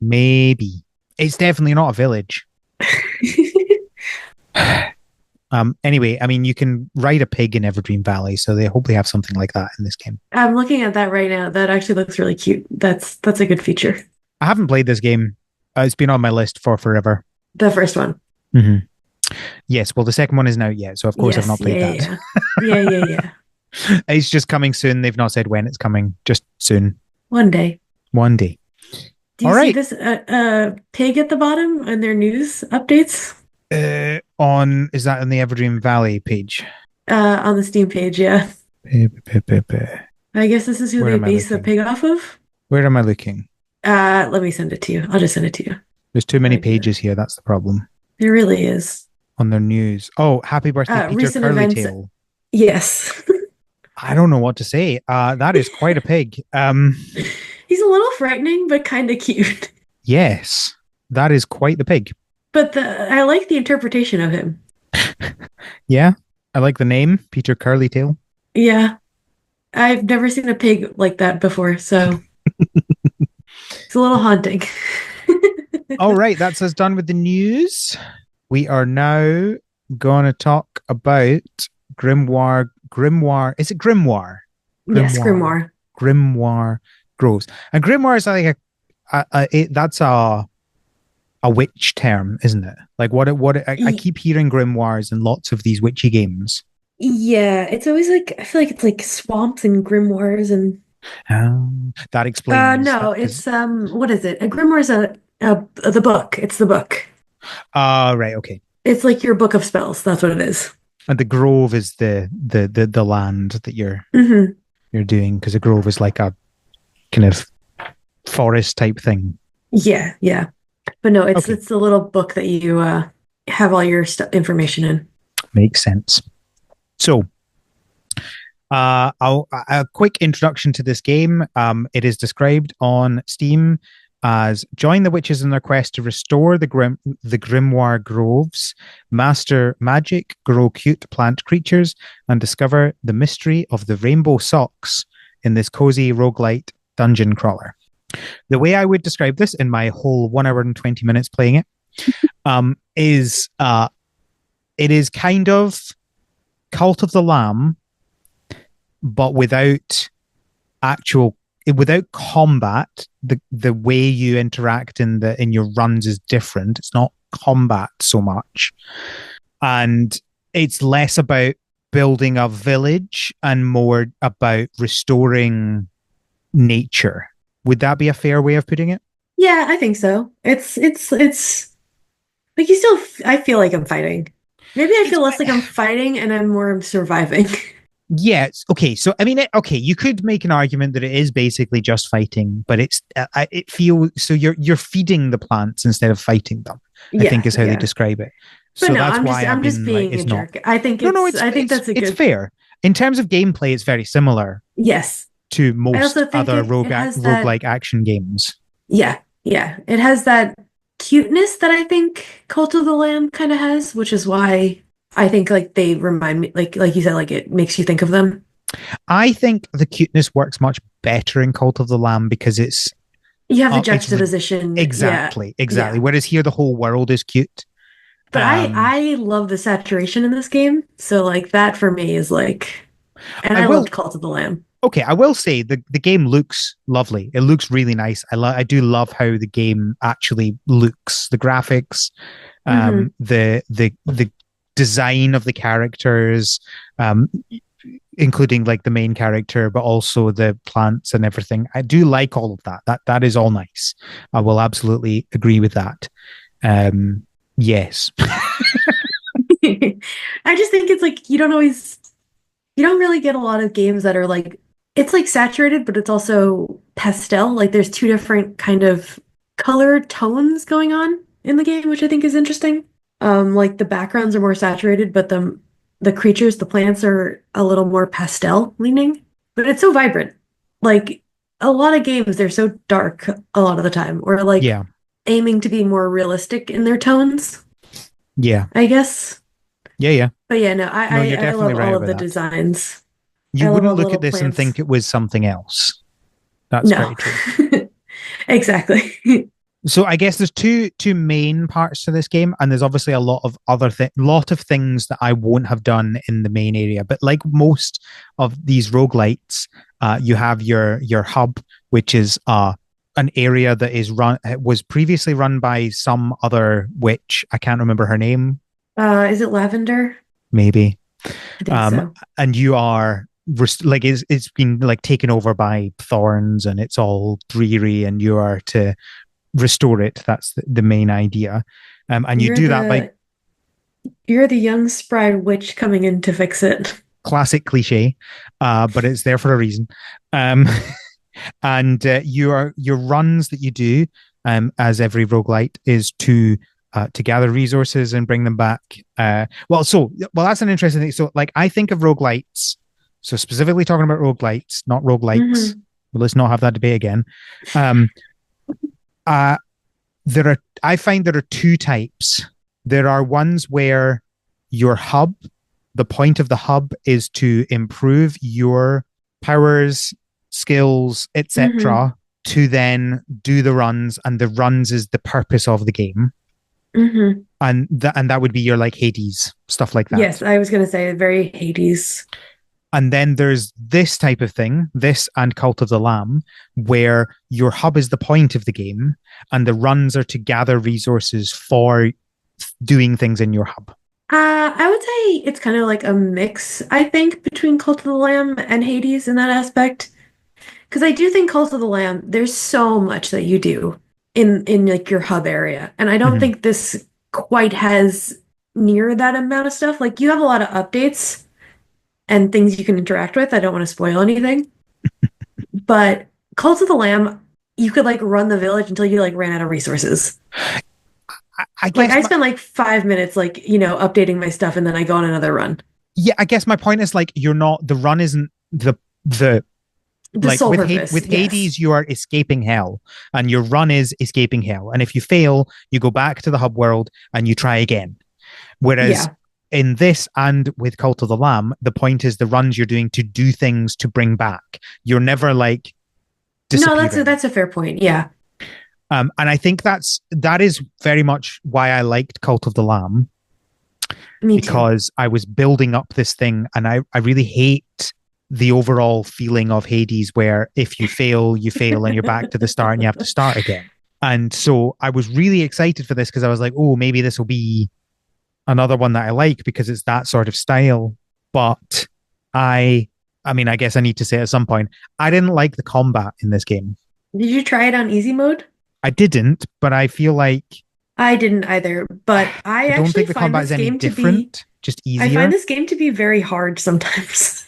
Maybe. It's definitely not a village. Anyway, I mean, you can ride a pig in Everdream Valley, so they hopefully have something like that in this game. I'm looking at that right now. That actually looks really cute. That's a good feature. I haven't played this game. It's been on my list for forever. The first one. Mm-hmm. Yes, well, the second one isn't out yet, so of course I've not played that. Yeah. It's just coming soon. They've not said when it's coming. Just soon. One day. Do you see this pig at the bottom on their news updates? Is that on the Everdream Valley page? On the Steam page, yeah. I guess this is who they base the pig off of. Where am I looking? Let me send it to you. I'll just send it to you. There's too many pages here. That's the problem. There really is. On their news. Oh, happy birthday, Peter Curlytail. Yes. I don't know what to say. That is quite a pig. He's a little frightening, but kind of cute. Yes, that is quite the pig. But I like the interpretation of him. Yeah, I like the name, Peter Curlytail. Yeah. I've never seen a pig like that before, so it's a little haunting. All right, that's us done with the news. We are now going to talk about Grimoire. Is it Grimoire? Yes, Grimoire. Grimoire Groves. And Grimoire is like that's a witch term, isn't it? Like I keep hearing grimoires in lots of these witchy games. Yeah, it's always like I feel like it's like swamps and grimoires and that explains. No, it's what is it? A grimoire is the book. It's the book. Right, okay. It's like your book of spells. That's what it is. And the grove is the land that Hmm. you're doing, because a grove is like a kind of forest type thing. Yeah, yeah. But no, it's Okay, it's the little book that you have all your information in. makes sense. So, a quick introduction to this game. It is described on Steam as join the witches in their quest to restore the Grimoire Groves, master magic, grow cute plant creatures, and discover the mystery of the rainbow socks in this cozy roguelite dungeon crawler. The way I would describe this in my whole 1 hour and 20 minutes playing it is it is kind of Cult of the Lamb, but actual without combat. The way you interact in your runs is different. It's not combat so much, and it's less about building a village and more about restoring nature. Would that be a fair way of putting it? Yeah, I think so. It's like you still I feel like I'm fighting. Maybe I It's feel less like I'm fighting and I'm more surviving. Yes. Okay. So, I mean, okay, you could make an argument that it is basically just fighting, but it feels so you're feeding the plants instead of fighting them, I Yeah, think is how they yeah. describe it. But So no, that's why I've I'm just been like, being a it's not. jerk. I think No, no, I think that's a it's good. fair. In terms of gameplay, it's very similar Yes. to I most also think other it has that. roguelike action games. Yeah, yeah. It has that cuteness that I think Cult of the Lamb kind of has, which is why I think like they remind me like you said, like it makes you think of them. I think the cuteness works much better in Cult of the Lamb because You have the it's juxtaposition. Yeah, exactly. yeah. Whereas here the whole world is cute. But Um, I love the saturation in this game. So like that for me is like, and I I loved will Cult of the Lamb. okay, I will say the game looks lovely. It looks really nice. I do love how the game actually looks. The graphics, Hmm. the design of the characters, um, including like the main character, but also the plants and everything. I do like all of that. That is all nice. I will absolutely agree with that. Um, yes. I just think it's like you don't really get a lot of games that are like it's like saturated, but it's also pastel. Like there's two different kind of color tones going on in the game, which I think is interesting. Like the backgrounds are more saturated, but the creatures, the plants are a little more pastel leaning. But it's so vibrant. Like a lot of games, they're so dark a lot of the time, or like Yeah. aiming to be more realistic in their tones, Yeah. I guess. Yeah. Yeah. But yeah, no, No, you're I definitely love right all of about the that. designs. You I love wouldn't all the look at little this and plants. think it was something else. That's No. very true. Exactly. So I guess there's two main parts to this game, and there's obviously a lot of things that I won't have done in the main area. But like most of these roguelites, you have your hub, which is an area that was previously run by some other witch. I can't remember her name. Is it lavender? Maybe. I think Um, so. and you are like it's been like taken over by thorns, and it's all dreary, and you are to restore it. That's the main idea. And you You're do that by the you're the young spry witch coming in to fix it. classic cliche, but it's there for a reason. Um, and your runs that you do, as every roguelite, is to gather resources and bring them back. Well, that's an interesting thing. So, like, I think of roguelites. So specifically talking about roguelites, not roguelikes. Hmm. But let's not have that debate again. Um, uh, I find there are two types. There are ones where your hub, the point of the hub is to improve your powers, skills, Hmm. etc., to then do the runs, and the runs is the purpose of the game. Hmm. And that would be your like Hades, stuff like Yes, that. I was gonna say very Hades. And then there's this type of thing, this and Cult of the Lamb, where your hub is the point of the game, and the runs are to gather resources for doing things in your hub. I would say it's kind of like a mix, I think, between Cult of the Lamb and Hades in that aspect. Because I do think Cult of the Lamb, there's so much that you do in like your hub area, and I don't Mhm. think this quite has. near that amount of stuff. Like you have a lot of updates and things you can interact with. I don't want to spoil anything, but Cult of the Lamb, you could like run the village until you like ran out of resources. I Like guess I spend like 5 minutes like, updating my stuff and then I go on another run. yeah, I guess my point is like you're not the run isn't the The like sole purpose, with yes. Hades you are escaping hell and your run is escaping hell, and if you fail you go back to the hub world and you try again. Whereas Yeah. in this and with Cult of the Lamb, the point is the runs you're doing to do things to bring back. You're never like No, that's a disappearing. that's a fair point. Yeah. And I think that is very much why I liked Cult of the Lamb, Me too. because I was building up this thing, and I really hate the overall feeling of Hades where if you fail and you're back to the start and you have to start again. And so I was really excited for this because I was like, oh, maybe this will be another one that I like because it's that sort of style. But I I mean, I guess I need to say at some point, I didn't like the combat in this game. Did you try it on easy mode? I didn't, but I feel like I didn't either, but I I don't actually think the find combat is this any game to be different, just I find easier. this game to be very hard sometimes.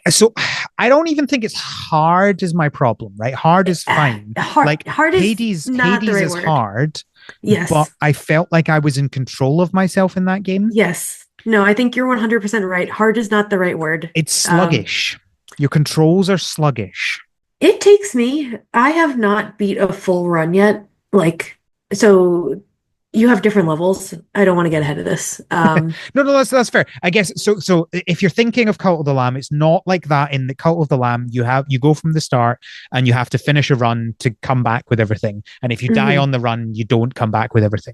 So I don't even think it's hard is my problem, right? Hard is fine. Like Hard is not the Hades right is word. hard, but Yes. I felt like I was in control of myself in that game. Yes. No, I think you're 100% right. Hard is not the right word. It's Um, sluggish. Your controls are sluggish. it takes me, I have not beat a full run yet. Like, so you have different levels. I don't want to get ahead of this. No, that's fair. I guess so. So if you're thinking of Cult of the Lamb, it's not like that. In the Cult of the Lamb, you go from the start and you have to finish a run to come back with everything. And if you die mhm, on the run, you don't come back with everything.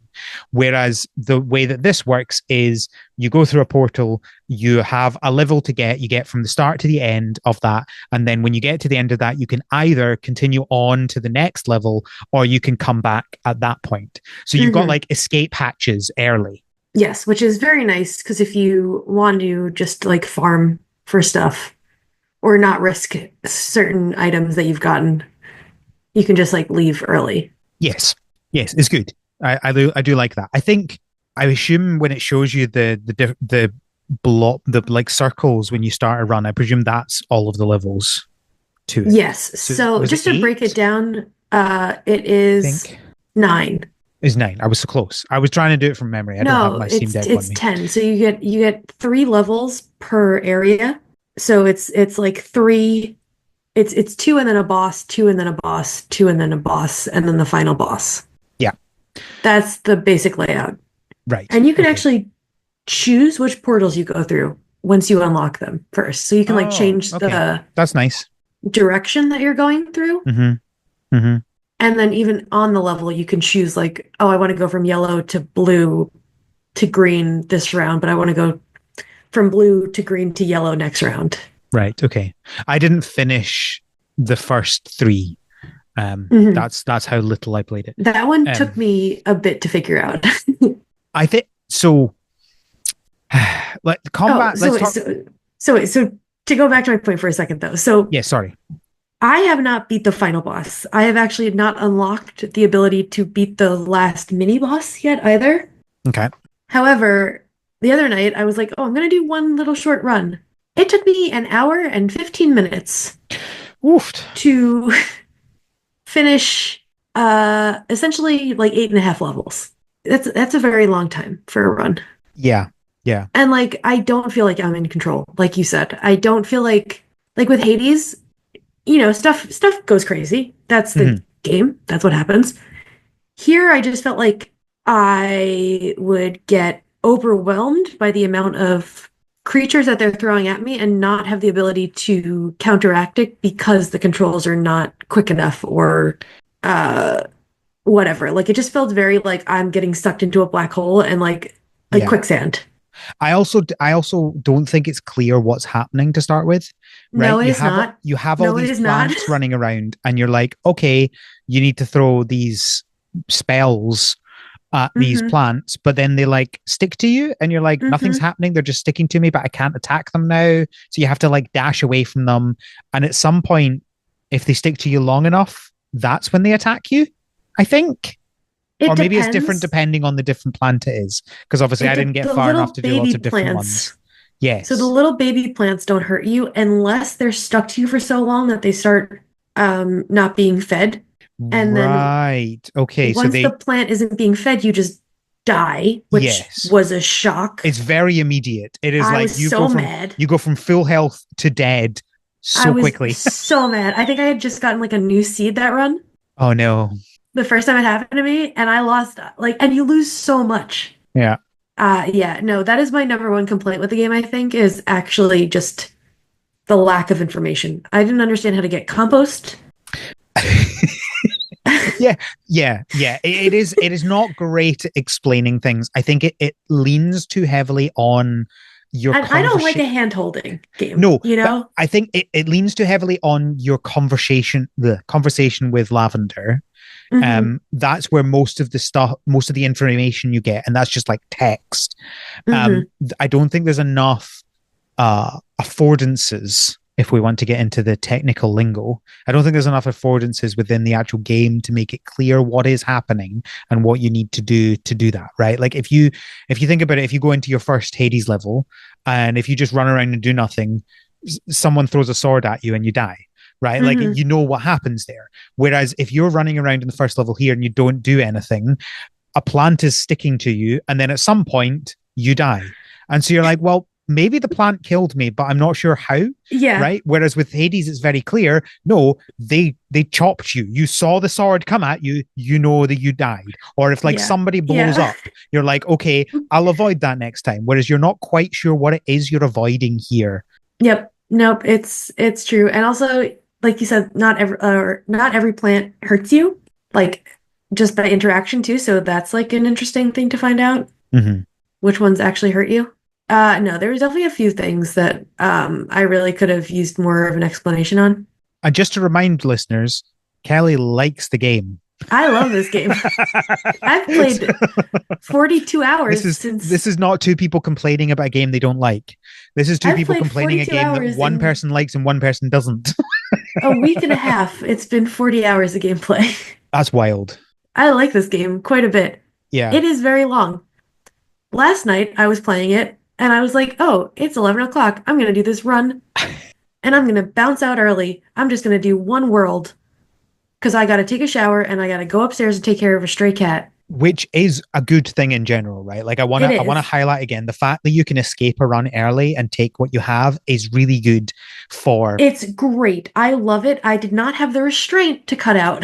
Whereas the way that this works is you go through a portal, you have a level to get, you get from the start to the end of that, and then when you get to the end of that, you can either continue on to the next level or you can come back at that point. So you've got mhm. like escape hatches early. Yes, which is very nice because if you want to just like farm for stuff or not risk certain items that you've gotten, you can just like leave early. Yes, yes, it's good. I do like that. I think I assume when it shows you the block the like circles when you start a run, I presume that's all of the levels to it. Yes. So So was it just to break it eight? down, it I is think 9. is nine. I was so close. I was trying to do it from memory. I don't have No, my Steam Deck on it's me. 10. So you get 3 levels per area. So it's like three, it's two and then a boss, two and then a boss, two and then a boss, and then the final boss. Yeah, That's the basic layout. right. And you can Okay. actually choose which portals you go through once you unlock them first. So you can like Oh, change okay. the That's nice. direction that you're going through. Mm-hmm. Mm-hmm. And then even on the level, you can choose like, oh, I want to go from yellow to blue to green this round, but I want to go from blue to green to yellow next round. Right. Okay. I didn't finish the first three. Mhm. That's how little I played it. That one took Um, me a bit to figure out. I think so. Like the Oh, combat. so Let's wait, talk. so to go back to my point for a second though. So Yeah. Sorry. I have not beat the final boss. I have actually not unlocked the ability to beat the last mini boss yet either. Okay. However, the other night I was like, oh, I'm gonna do one little short run. It took me an hour and 15 minutes Woofed. to finish essentially like 8.5 levels. That's a very long time for a run. Yeah. Yeah. And like I don't feel like I'm in control, like you said. I don't feel like with Hades, stuff goes crazy. That's the Hmm. game. That's what happens. Here I just felt like I would get overwhelmed by the amount of creatures that they're throwing at me and not have the ability to counteract it because the controls are not quick enough or uh whatever. Like it just felt very like I'm getting sucked into a black hole and like Yeah. quicksand. I also don't think it's clear what's happening to start with, right? No, it is not. You have all No, it these is not. plants running around, and you're like, okay, you need to throw these spells at these Mm-hmm. plants, but then they like stick to you, and you're like, nothing's Mm-hmm. happening. They're just sticking to me, but I can't attack them now. So you have to like dash away from them, and at some point, if they stick to you long enough, that's when they attack you. I think. It Or maybe it's different depends. depending on the different plant it is. Because obviously I didn't get The far enough little to do lots baby of different ones. plants. So the Yes. little baby plants don't hurt you unless they're stuck to you for so long that they start not being fed. And then Right. Okay. So once the they, plant isn't being fed, you just die, which yes. was a shock. It's very immediate. It is I like was so mad. you go from full health to dead I so was quickly. so mad. I think I had just gotten like a new seed that run Oh no. the first time it happened to me, and I lost like, and you lose so much. Yeah. Yeah, no, that is my number one complaint with the game, I think, is actually just the lack of information. I didn't understand how to get compost. Yeah, yeah. It is not great at explaining things. I think it leans too heavily on your And I don't like a conversation. hand holding game, No, you but know? I think it leans too heavily on your the conversation with Lavender. Mm-hmm. That's where most of the stuff, most of the information you get, and that's just like text. Mm-hmm. I don't think there's enough affordances, if we want to get into the technical lingo. I don't think there's enough affordances within the actual game to make it clear what is happening and what you need to do that, right? Like if you think about it, if you go into your first Hades level and if you just run around and do nothing, someone throws a sword at you and you die. Right, like Mm-hmm. you know what happens there. Whereas if you're running around in the first level here and you don't do anything, a plant is sticking to you, and then at some point you die. And so you're like, well, maybe the plant killed me, but I'm not sure how. Yeah, Right. Whereas with Hades, it's very clear. No, they chopped you. You saw the sword come at you. You know that you died. Or if like yeah, somebody blows yeah. up, you're like, okay, I'll avoid that next time. Whereas you're not quite sure what it is you're avoiding here. Yep. Nope, it's true. And also, like you said, not every plant hurts you, like just by interaction too. So that's like an interesting thing to find out. Mm-hmm. Which ones actually hurt you? No, there was definitely a few things that I really could have used more of an explanation on. And just to remind listeners, Kelly likes the game. I love this game. I've played 42 This hours is since this is not two people complaining about a game they don't like. This is two I've people played complaining a 42 game that hours one in person likes and one person doesn't. a week and a half. It's been 40 hours of gameplay. That's wild. I like this game quite a bit. Yeah. It is very long. Last night I was playing it and I was like, oh, it's 11 o'clock. I'm going to do this run and I'm going to bounce out early. I'm just going to do one world because I got to take a shower and I got to go upstairs and take care of a stray cat. Which is a good thing in general, right? Like It I wanna is. highlight again the fact that you can escape a run early and take what you have is really good for It's great. I love it. I did not have the restraint to cut out.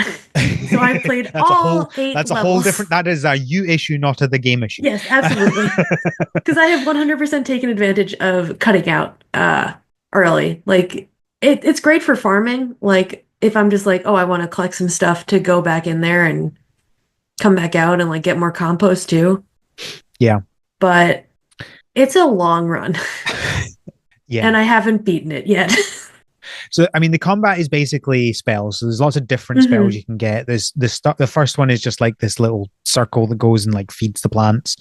So I played all eight that's a whole levels. different that is a you issue, not a the game issue. Yes, absolutely. Because I have 100% taken advantage of cutting out early. Like it's great for farming. Like if I'm just like, oh, I want to collect some stuff to go back in there and come back out and like get more compost too. Yeah. But it's a long run Yeah. and I haven't beaten it yet. So, I mean, the combat is basically spells. So there's lots of different spells Hmm. you can get. There's the first one is just like this little circle that goes and like feeds the plants,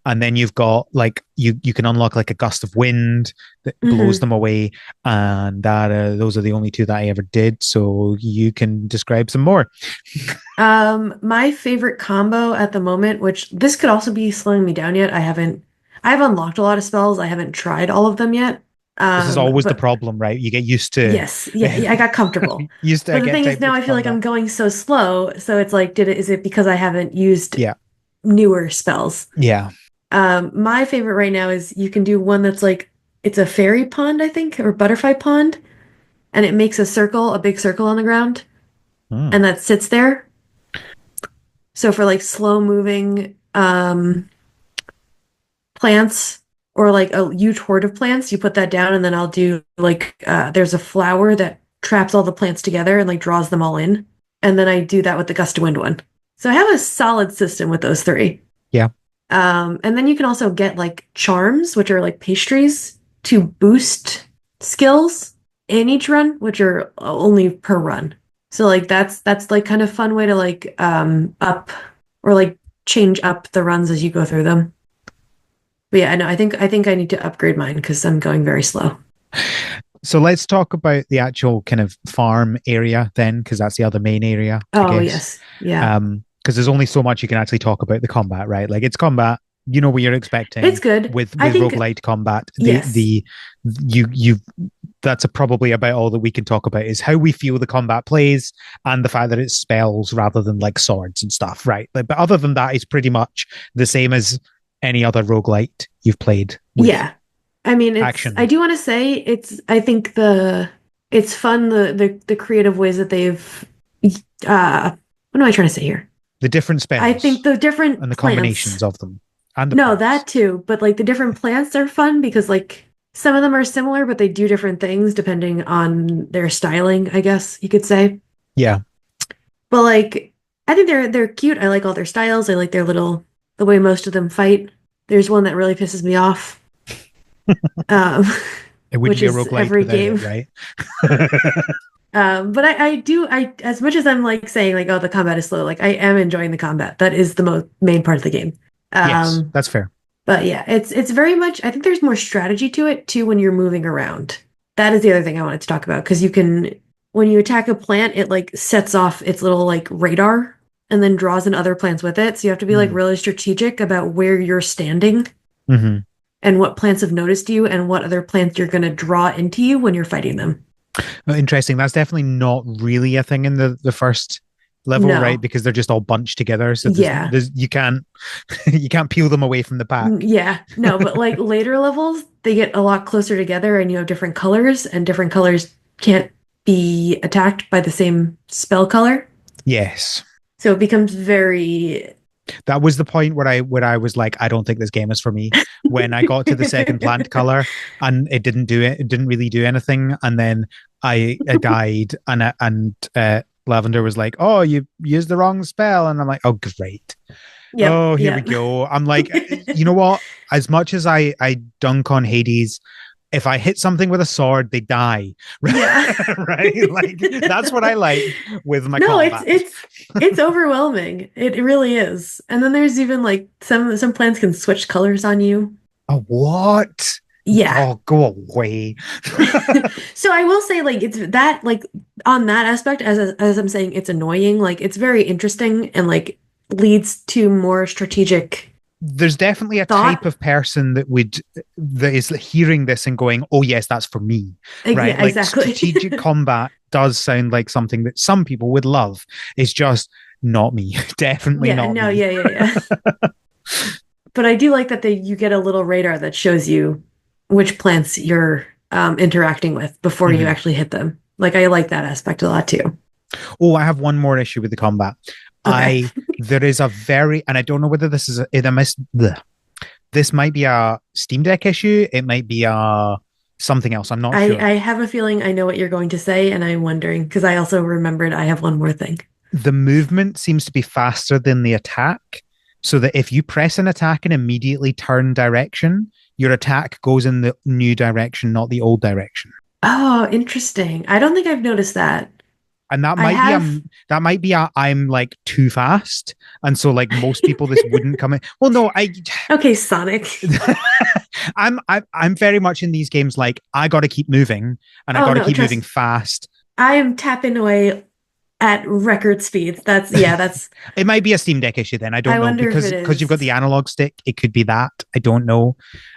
and then you've got like you can unlock like a gust of wind that blows Hmm. them away, and that those are the only two that I ever did. So you can describe some more. My favorite combo at the moment, which this could also be slowing me down yet. I've unlocked a lot of spells. I haven't tried all of them yet. This is always the But problem, right? You get used to yes, yeah, I got comfortable. used to But the get thing is type now of I feel like I'm combat. going so slow, so it's like, is it because I haven't used Yeah, newer spells? yeah. My favorite right now is you can do one that's like it's a fairy pond, I think, or butterfly pond, and it makes a big circle on the ground, Hmm. and that sits there. So for like slow moving plants or like a huge horde of plants, you put that down and then I'll do like there's a flower that traps all the plants together and like draws them all in. And then I do that with the gust of wind one. So I have a solid system with those three. Yeah. And then you can also get like charms, which are like pastries to boost skills in each run, which are only per run. So like that's like kind of fun way to like up or like change up the runs as you go through them. But yeah, I know. I think I need to upgrade mine because I'm going very slow. So let's talk about the actual kind of farm area then, because that's the other main area, I Oh guess. yes, yeah. because there's only so much you can actually talk about the combat, right? Like it's combat, you know what you're It's expecting good. I with think roguelite combat. yes. You that's probably about all that we can talk about is how we feel the combat plays and the fact that it's spells rather than like swords and stuff, right? Like, but other than that, it's pretty much the same as any other roguelite you've played with Yeah. I mean, I action. do want to say I think it's fun the creative ways that they've what am I trying to say here? The different I think spells the different and the plants. combinations of them and the No, parts. that too, but like the different plants are fun because like some of them are similar, but they do different things depending on their styling, I guess you could say. Yeah. But like I think they're cute. I like all their styles. I like their little the way most of them fight. There's one that really pisses me off. Um, It wouldn't which be a is roguelite every without it, game. right? But I do I as much as I'm like saying like oh the combat is slow, like I am enjoying the combat. That is the most main part of the game. Yes, Um, that's fair. but yeah, it's very much I think there's more strategy to it too when you're moving around. That is the other thing I wanted to talk about because you can when you attack a plant, it like sets off its little like radar and then draws in other plants with it. So you have to be like Mm. really strategic about where you're standing Hmm. and what plants have noticed you and what other plants you're going to draw into you when you're fighting them. Well, interesting. That's definitely not really a thing in the first level, right? No. Because they're just all bunched together. So Yeah. there's you can't you can't peel them away from the pack. Yeah. No, but like later levels, they get a lot closer together and you have different colors, and different colors can't be attacked by the same spell color. Yes. So it becomes very. That was the point where I was like, I don't think this game is for me. When I got to the second plant color and it didn't do it, it didn't really do anything. And then I died and Lavender was like, "Oh, you used the wrong spell," and I'm like, "Oh, great! Yep. Oh, here we Yep. go." I'm like, you know what? As much as I dunk on Hades, if I hit something with a sword, they die. Yeah. Right? Like that's what I like with my No, combat. it's overwhelming. It really is. And then there's even like some plants can switch colors on you. Oh, what? Yeah. Oh, go away. So I will say like it's that like on that aspect as I'm saying it's annoying, like it's very interesting and like leads to more strategic There's definitely a type thought. of person that is hearing this and going, "Oh yes, that's for me." Right? Yeah, Like exactly. strategic combat does sound like something that some people would love. It's just not me. Definitely Yeah, not no, me. yeah. But I do like that you get a little radar that shows you which plants you're interacting with before you Mhm. actually hit them. Like I like that aspect a lot too. Oh, I have one more issue with the combat. Okay. I There is a very, and I don't know whether this is this might be a Steam Deck issue. It might be a something else. I'm not sure. I have a feeling I know what you're going to say, and I'm wondering because I also remembered I have one more thing. The movement seems to be faster than the attack, so that if you press an attack and immediately turn direction, your attack goes in the new direction, not the old direction. Oh, interesting. I don't think I've noticed that. And I have. that might be a I'm like too fast, and so like most people this wouldn't come in. Well, no, Okay, Sonic. I'm very much in these games like I got to keep moving and I Oh got to no, keep moving trust. fast. I am tapping away at record speeds. That's yeah, that's It might be a Steam Deck issue then. I I don't know wonder if it because you've got is. the analog stick. It could be that. I don't know.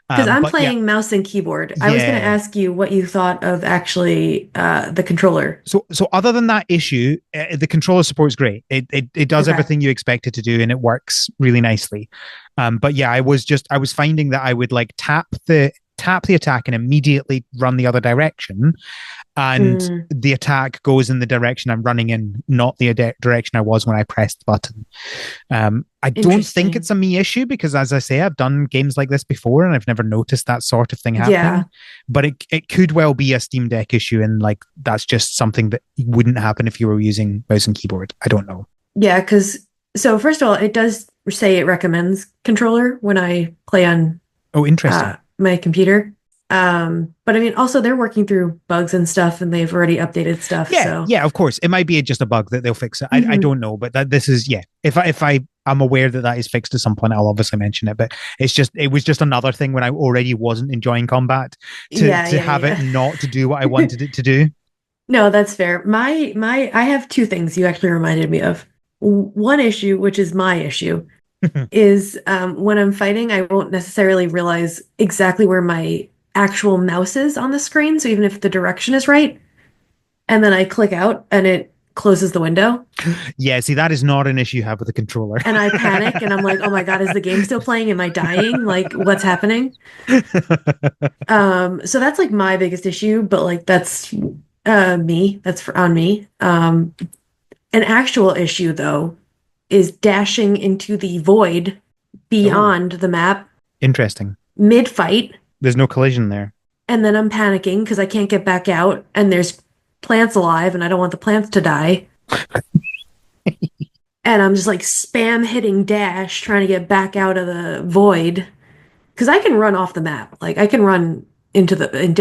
Because I'm But yeah, playing mouse and keyboard. I was going to yeah. ask you what you thought of actually the controller. So other than that issue, the controller support is great. It does Okay. everything you expect it to do, and it works really nicely. But yeah, I was finding that I would like tap the attack and immediately run the other direction, and Mm, the attack goes in the direction I'm running in, not the direction I was when I pressed the button. I don't think it's interesting. a me issue because, as I say, I've done games like this before and I've never noticed that sort of thing Yeah. happening. But it could well be a Steam Deck issue, and like that's just something that wouldn't happen if you were using mouse and keyboard. I don't know. Yeah, because so first of all, it does say it recommends controller when I play on Oh, interesting. my computer. But I mean, also they're working through bugs and stuff, and they've already updated stuff. Yeah, So, yeah, of course. It might be just a bug that they'll fix it. I mhm. don't know, but that this is yeah. If I am aware that that is fixed at some point, I'll obviously mention it. But it was just another thing when I already wasn't enjoying combat Yeah, to yeah, have it yeah. not to do what I wanted it to do. No, that's fair. I have two things you actually reminded me of. One issue, which is my issue, is when I'm fighting, I won't necessarily realize exactly where my actual mouse is on the screen. So even if the direction is right, and then I click out and it closes the window, Yeah, see, that is not an issue you have with a controller. and I panic and I'm like, oh my God, is the game still playing? Am I dying? Like, what's happening? So that's like my biggest issue, but like that's me. That's on me. An actual issue though is dashing into the void Oh, beyond the map interesting. mid-fight, There's no collision there. and then I'm panicking because I can't get back out, and there's plants alive, and I don't want the plants to die. And I'm just like spam hitting dash, trying to get back out of the void because I can run off the map. Like I can run into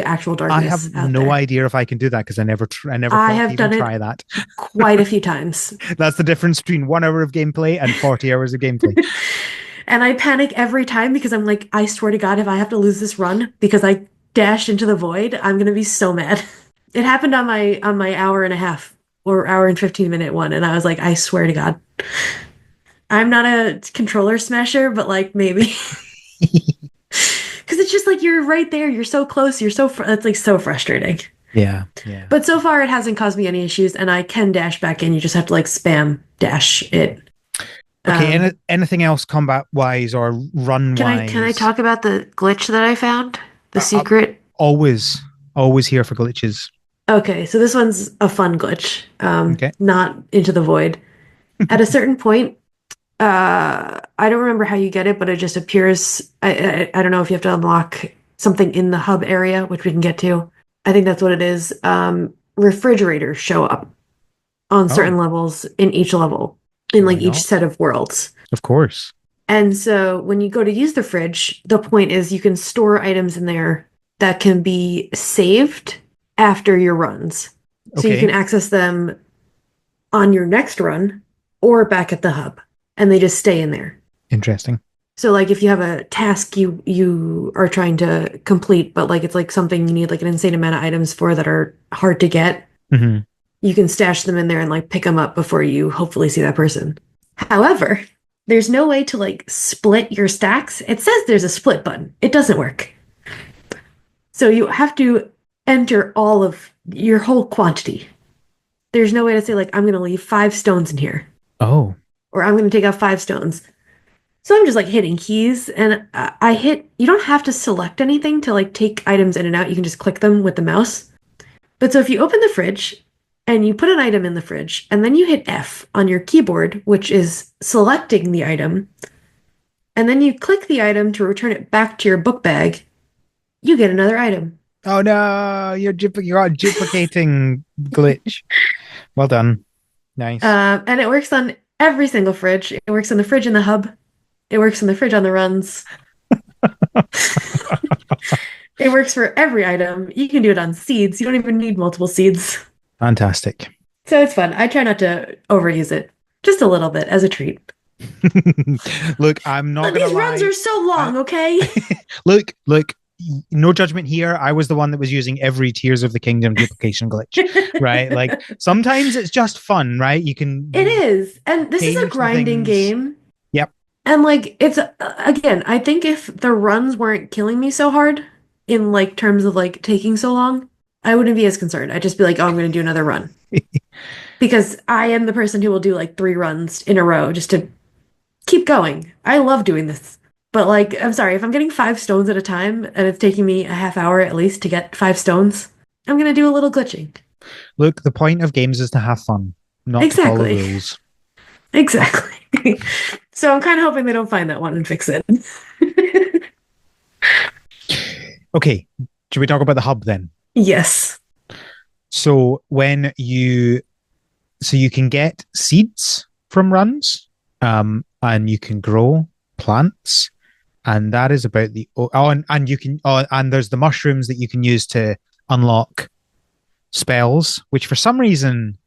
actual I have darkness out no there. idea if I can do that because I never I thought to have even done it try that. quite a few times. That's the difference between 1 hour of gameplay and 40 hours of gameplay. And I panic every time because I'm like, I swear to God, if I have to lose this run because I dashed into the void, I'm gonna be so mad. It happened on my hour and a half or hour and 15-minute one, and I was like, I swear to God. I'm not a controller smasher, but like maybe. Because it's just like you're right there, you're so close, it's like so frustrating. Yeah, yeah. But so far it hasn't caused me any issues, and I can dash back in. You just have to like spam dash it. Okay, Um, anything else combat wise or run can I wise? talk about the glitch that I found? The I'm secret? always, always here for glitches. Okay, so this one's a fun glitch. Okay. Not into the void. At a certain point, I don't remember how you get it, but it just appears. I don't know if you have to unlock something in the hub area, which we can get to. I think that's what it is. Refrigerators show up on Oh, certain levels in each level, in like why each not? set of worlds. Of course. And so when you go to use the fridge, the point is you can store items in there that can be saved after your runs. So you can Okay. access them on your next run or back at the hub, and they just stay in there. Interesting. So like if you have a task you are trying to complete, but like it's like something you need like an insane amount of items for that are hard to get, Hmm. you can stash them in there and like pick them up before you hopefully see that person. However, there's no way to like split your stacks. It says there's a split button. It doesn't work. So you have to enter all of your whole quantity. There's no way to say like I'm going to leave 5 stones in here Oh, or I'm going to take out 5 stones. So I'm just like hitting keys and I hit, you don't have to select anything to like take items in and out. You can just click them with the mouse. But so if you open the fridge and you put an item in the fridge and then you hit F on your keyboard, which is selecting the item, and then you click the item to return it back to your book bag, you get another item. oh no! You're duplicating glitch. Well done. Nice. And it works on every single fridge. It works on the fridge in the hub. It works on the fridge on the runs. It works for every item. You can do it on seeds. You don't even need multiple seeds. Fantastic. So it's fun. I try not to overuse it. Just a little bit as a treat. Look, I'm not But gonna these runs lie. are so I, long, okay? look. No judgment here. I was the one that was using every Tears of the Kingdom duplication glitch, right? Like sometimes it's just fun, right? You It can is. And this is a change the grinding things. game. Yep. And like it's again, I think if the runs weren't killing me so hard in like terms of like taking so long, I wouldn't be as concerned. I'd just be like, "Oh, I'm going to do another run." Because I am the person who will do like 3 runs in a row just to keep going. I love doing this. But like, I'm sorry, if I'm getting 5 stones at a time and it's taking me a half hour at least to get 5 stones, I'm going to do a little glitching. Look, the point of games is to have fun, not to follow Exactly. rules. Exactly. So I'm kind of hoping they don't find that one and fix it. Okay, should we talk about the hub then? Yes. So you can get seeds from runs, and you can grow plants, and that is about the and you can and there's the mushrooms that you can use to unlock spells, which for some reason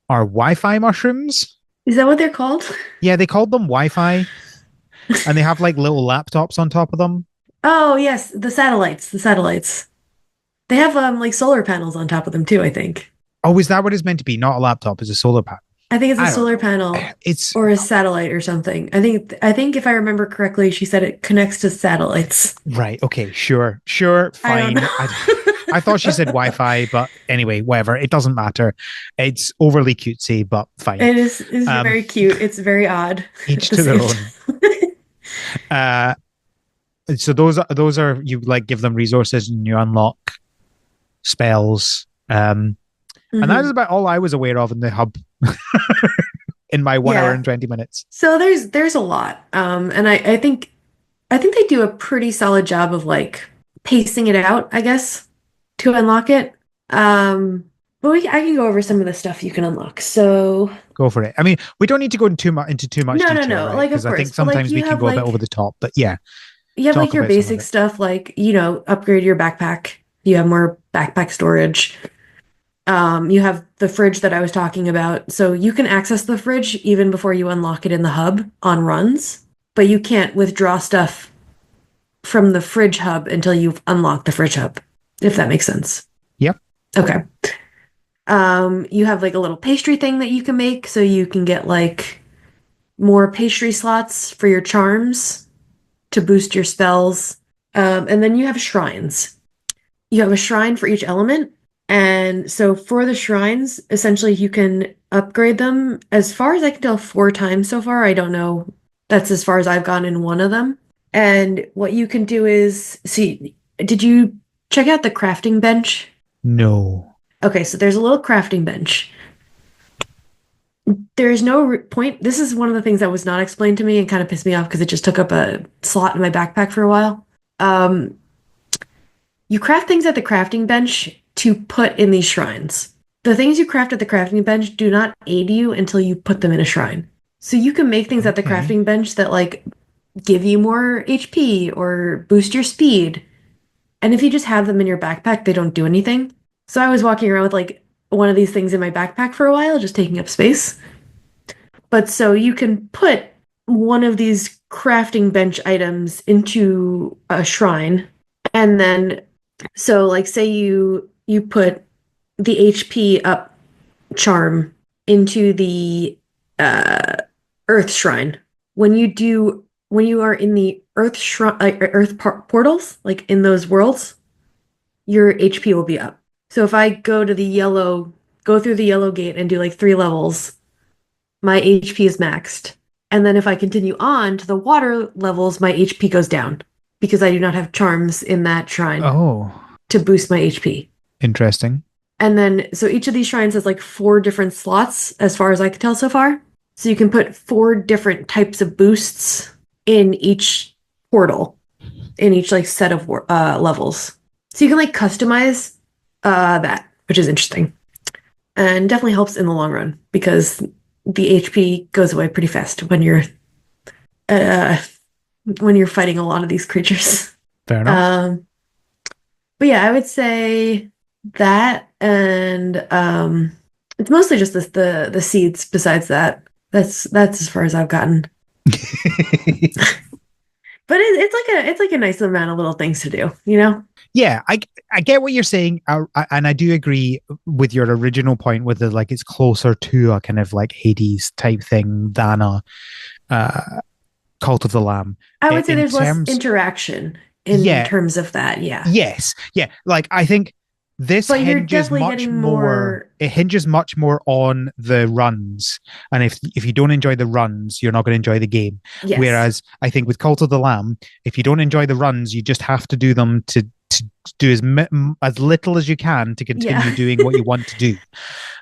are Wi-Fi mushrooms. Is that what they're called? Yeah, they called them Wi-Fi, and they have like little laptops on top of them. Oh, yes, the satellites, the satellites. They have like solar panels on top of them too, I think. Oh, is that what it's meant to be? Not a laptop, it's a solar panel. I think it's a I don't solar know. panel It's or a satellite or something. I think if I remember correctly, she said it connects to satellites. right. Okay, sure, I don't fine. I know. I thought she said Wi-Fi, but anyway, whatever. It doesn't matter. It's overly cutesy, but fine. It is Um, very cute. It's very odd at each the to their same own. time. Uh, so those are you like give them resources and you unlock spells. And that is Hmm. about all I was aware of in the hub in my 1 hour Yeah. and 20 minutes. So there's a lot. And I think they do a pretty solid job of like pacing it out, I guess, to unlock it. But I can go over some of the stuff you can unlock. So Go for it. I mean, we don't need to go into too much no, no, detail, no. right? Like of Because I course, think but like sometimes we can go a bit over the top. But yeah, you have like talk your about some of basic it. stuff, like, upgrade your backpack. You have more backpack storage. You have the fridge that I was talking about. So you can access the fridge even before you unlock it in the hub on runs, but you can't withdraw stuff from the fridge hub until you've unlocked the fridge hub, if that makes sense. Yep. Okay. You have like a little pastry thing that you can make, so you can get like more pastry slots for your charms to boost your spells. And then you have shrines. You have a shrine for each element. And so for the shrines, essentially you can upgrade them as far as I can tell 4 times so far. I don't know. That's as far as I've gone in one of them. And what you can do is see, did you check out the crafting bench? No. Okay, so there's a little crafting bench. There is no point. This is one of the things that was not explained to me and kind of pissed me off because it just took up a slot in my backpack for a while. Um, you craft things at the crafting bench to put in these shrines. The things you craft at the crafting bench do not aid you until you put them in a shrine. So you can make things at the Okay. crafting bench that like give you more HP or boost your speed. And if you just have them in your backpack, they don't do anything. So I was walking around with like one of these things in my backpack for a while, just taking up space. But so you can put one of these crafting bench items into a shrine, and then so like say you put the HP up charm into the uh earth shrine. When you are in the earth shrine, like portals, like in those worlds, your HP will be up. So if I go through the yellow gate and do like 3 levels, my HP is maxed. And then if I continue on to the water levels, my HP goes down because I do not have charms in that shrine Oh, to boost my HP. interesting. And then, so each of these shrines has like 4 different slots, as far as I can tell so far. So you can put 4 different types of boosts in each portal, in each like set of levels. So you can like customize that, which is interesting and definitely helps in the long run because the HP goes away pretty fast uh, when you're fighting a lot of these creatures. Fair enough. Um, but yeah, I would say that, and it's mostly just the seeds. Besides that, that's as far as I've gotten. But it's like a nice amount of little things to do, you know? Yeah, I get what you're saying, and I do agree with your original point with the like it's closer to a kind of like Hades type thing than a uh, Cult of the Lamb. I would say In there's less terms, interaction in yeah, terms of that, yeah. yes, yeah. Like I think this But you're hinges definitely much getting more. more. It hinges much more on the runs, and if you don't enjoy the runs, you're not going to enjoy the game. Yes. Whereas I think with Cult of the Lamb, if you don't enjoy the runs, you just have to do them to do as little as you can to Yeah. continue doing what you want to do.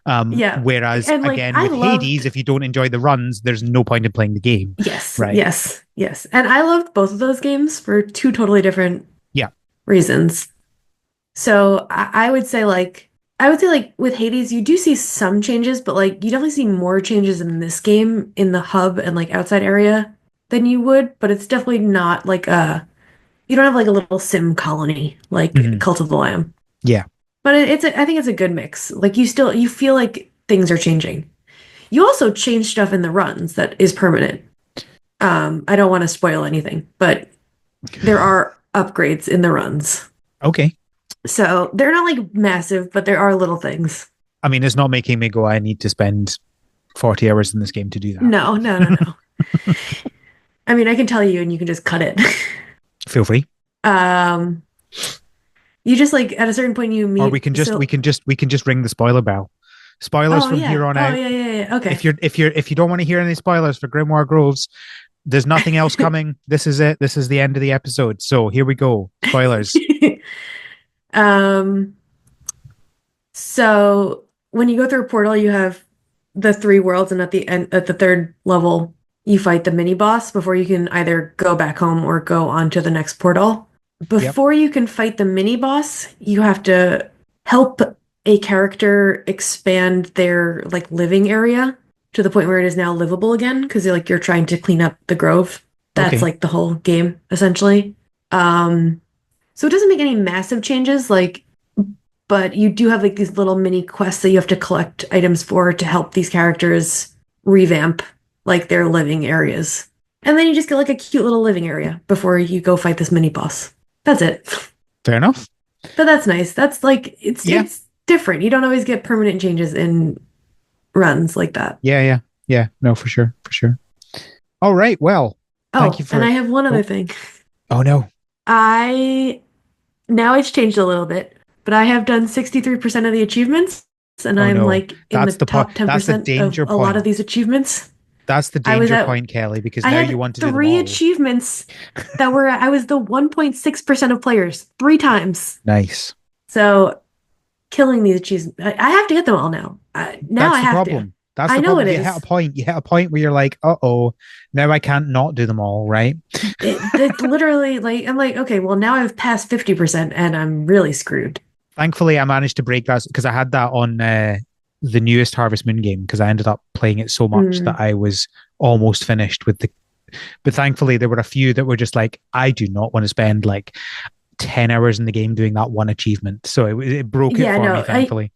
Yeah. Whereas And like again I with Hades, loved. if you don't enjoy the runs, there's no point in playing the game, Yes, right? yes, yes. And I loved both of those games for 2 totally different Yeah. reasons. So I would say like with Hades, you do see some changes, but like you definitely see more changes in this game in the hub and like outside area than you would, but it's definitely not like you don't have like a little sim colony like Mhm. Cult of the Lamb. Yeah. But I think it's a good mix. Like you feel like things are changing. You also change stuff in the runs that is permanent. I don't want to spoil anything, but there are upgrades in the runs. Okay. So they're not like massive, but there are little things. I mean, it's not making me go, I need to spend 40 hours in this game to do that. No, no, no, no. I mean, I can tell you and you can just cut it. Feel free. Um, you just like at a certain point you Or meet so we can just ring the spoiler bell. Spoilers oh from here yeah. on Oh out. yeah, yeah, yeah. Okay. If you don't want to hear any spoilers for Grimoire Groves, there's nothing else coming. This is it. This is the end of the episode. So here we go. Spoilers. Um, so when you go through a portal, you have the three worlds, and at the end, at the third level, you fight the mini boss before you can either go back home or go on to the next portal. Yep. Before you can fight the mini boss, you have to help a character expand their like living area to the point where it is now livable again because you're trying to clean up the grove. That's Okay. like the whole game essentially. Um, so it doesn't make any massive changes, but you do have like these little mini quests that you have to collect items for to help these characters revamp like their living areas. And then you just get like a cute little living area before you go fight this mini boss. That's it. Fair enough. But that's nice. That's like Yeah. it's different. You don't always get permanent changes in runs like that. Yeah. No, for sure. For sure. All right. Well, thank you Oh, and for. I have one Oh, other thing. oh no. I Now it's changed a little bit, but I have done 63% of the achievements, and Oh I'm no. like in the That's the point. top That's the 10% of danger a lot of point. these achievements. That's the I was danger at point, Kelly, because I now you had want to do them three all. achievements that were I was the 1.6% of players three times. Nice. So killing these achievements, I have to get them all now. Now That's I the have to. problem. That's I the know problem. it You hit a is. point. You hit a point where you're like, oh, now I can't not do them all, right? It's literally like I'm like, okay, well now I've passed 50% and I'm really screwed. Thankfully, I managed to break that because I had that on the newest Harvest Moon game because I ended up playing it so much that Mm. I was almost finished with the. But thankfully, there were a few that were just like, I do not want to spend like 10 hours in the game doing that one achievement. So it broke it Yeah, for me, no, thankfully.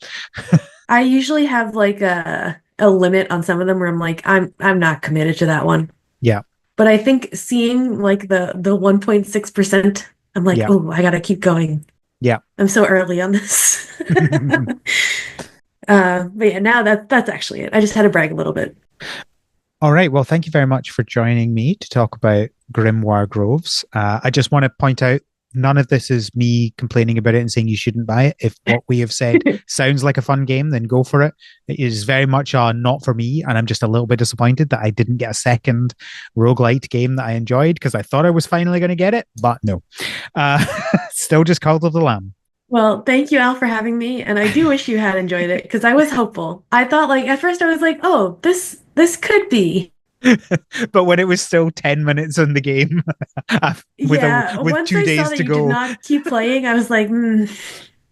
I usually have like a limit on some of them where I'm like, I'm not committed to that one. Yeah. But I think seeing like the 1.6%, I'm like, Yeah. oh, I gotta keep going. Yeah. I'm so early on this. But yeah, now that's actually it. I just had to brag a little bit. All right. Well, thank you very much for joining me to talk about Grimoire Groves. I just want to point out none of this is me complaining about it and saying you shouldn't buy it. If what we have said sounds like a fun game, then go for it. It is very much not for me. And I'm just a little bit disappointed that I didn't get a second roguelite game that I enjoyed because I thought I was finally going to get it, but no. Still just Cult of the Lamb. Well, thank you, Al, for having me. And I do wish you had enjoyed it because I was hopeful. I thought like at first I was like, oh, this could be. But when it was still 10 minutes in the game Yeah, with once two I saw days that to you did go. not keep playing, I was like, you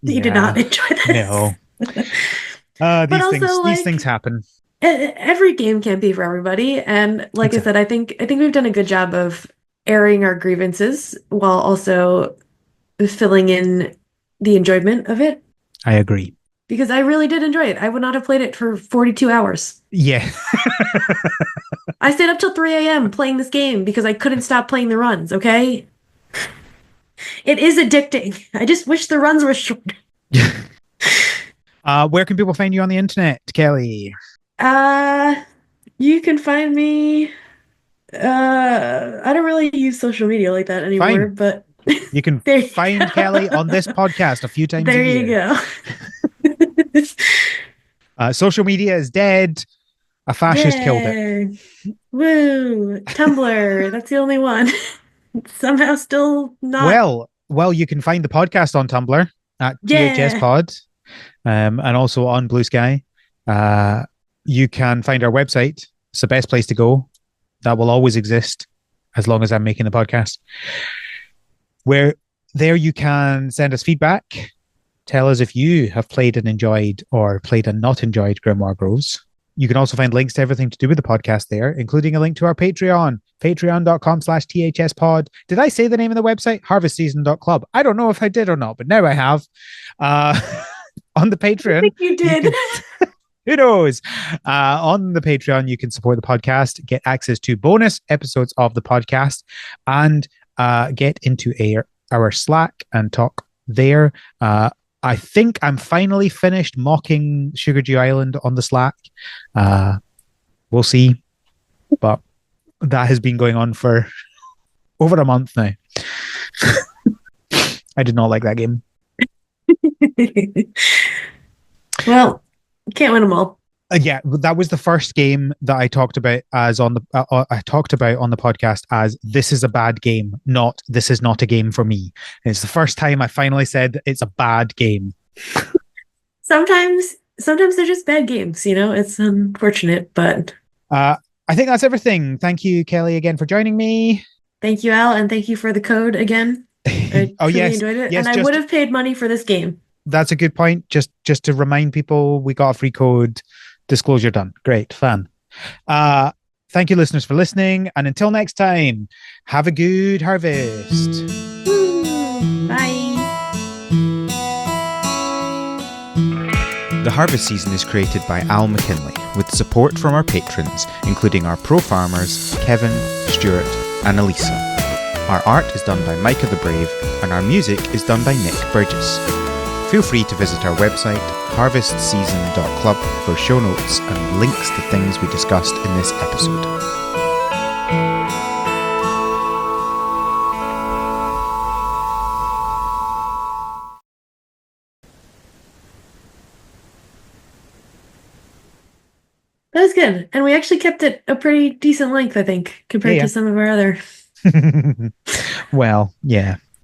did Yeah. not enjoy this. No. But also These things like happen. every game can't be for everybody. And like I said, Exactly. I think we've done a good job of airing our grievances while also filling in the enjoyment of it. I agree. Because I really did enjoy it. I would not have played it for 42 hours. Yeah. I stayed up till 3 a.m. playing this game because I couldn't stop playing the runs, okay? It is addicting. I just wish the runs were short. Where can people find you on the internet, Kelly? Uh, you can find me. I don't really use social media like that anymore, Fine. but You can there you find go. Kelly on this podcast a few times a There you year. go. Social media is dead. A fascist killed it. Yay. Woo. Tumblr. That's the only one. Somehow still not. Well, you can find the podcast on Tumblr at THS Yeah. Pod, and also on Blue Sky. You can find our website. It's the best place to go. That will always exist as long as I'm making the podcast. Where there you can send us feedback. Tell us if you have played and enjoyed or played and not enjoyed Grimoire Groves. You can also find links to everything to do with the podcast there, including a link to our Patreon, patreon.com/thspod. Did I say the name of the website? Harvestseason.club. I don't know if I did or not, but now I have. On the Patreon. I think you did. Who knows? On the Patreon, you can support the podcast, get access to bonus episodes of the podcast, and get into our Slack and talk there. I think I'm finally finished mocking Sugar Dew Island on the Slack. We'll see. But that has been going on for over a month now. I did not like that game. Well, can't win them all. Yeah, that was the first game that I talked about as on the I talked about on the podcast as this is a bad game, not this is not a game for me. And it's the first time I finally said it's a bad game. Sometimes they're just bad games, you know? It's unfortunate, but Uh, I think that's everything. Thank you, Kelly, again for joining me. thank you, Al, and thank you for the code again. I Oh truly yes, enjoyed it, yes. and I would Just have paid money for this game. that's a good point. Just to remind people, we got a free code. Disclosure done. Great, fun. Uh, thank you, listeners, for listening. And until next time, have a good harvest. Woo! Bye. The Harvest Season is created by Al McKinley, with support from our patrons, including our pro farmers, Kevin, Stuart, and Elisa. Our art is done by Micah the Brave, and our music is done by Nick Burgess. Feel free to visit our website, harvestseason.club, for show notes and links to things we discussed in this episode. That was good. And we actually kept it a pretty decent length, I think, compared Yeah, to some of our other. yeah. Well, yeah.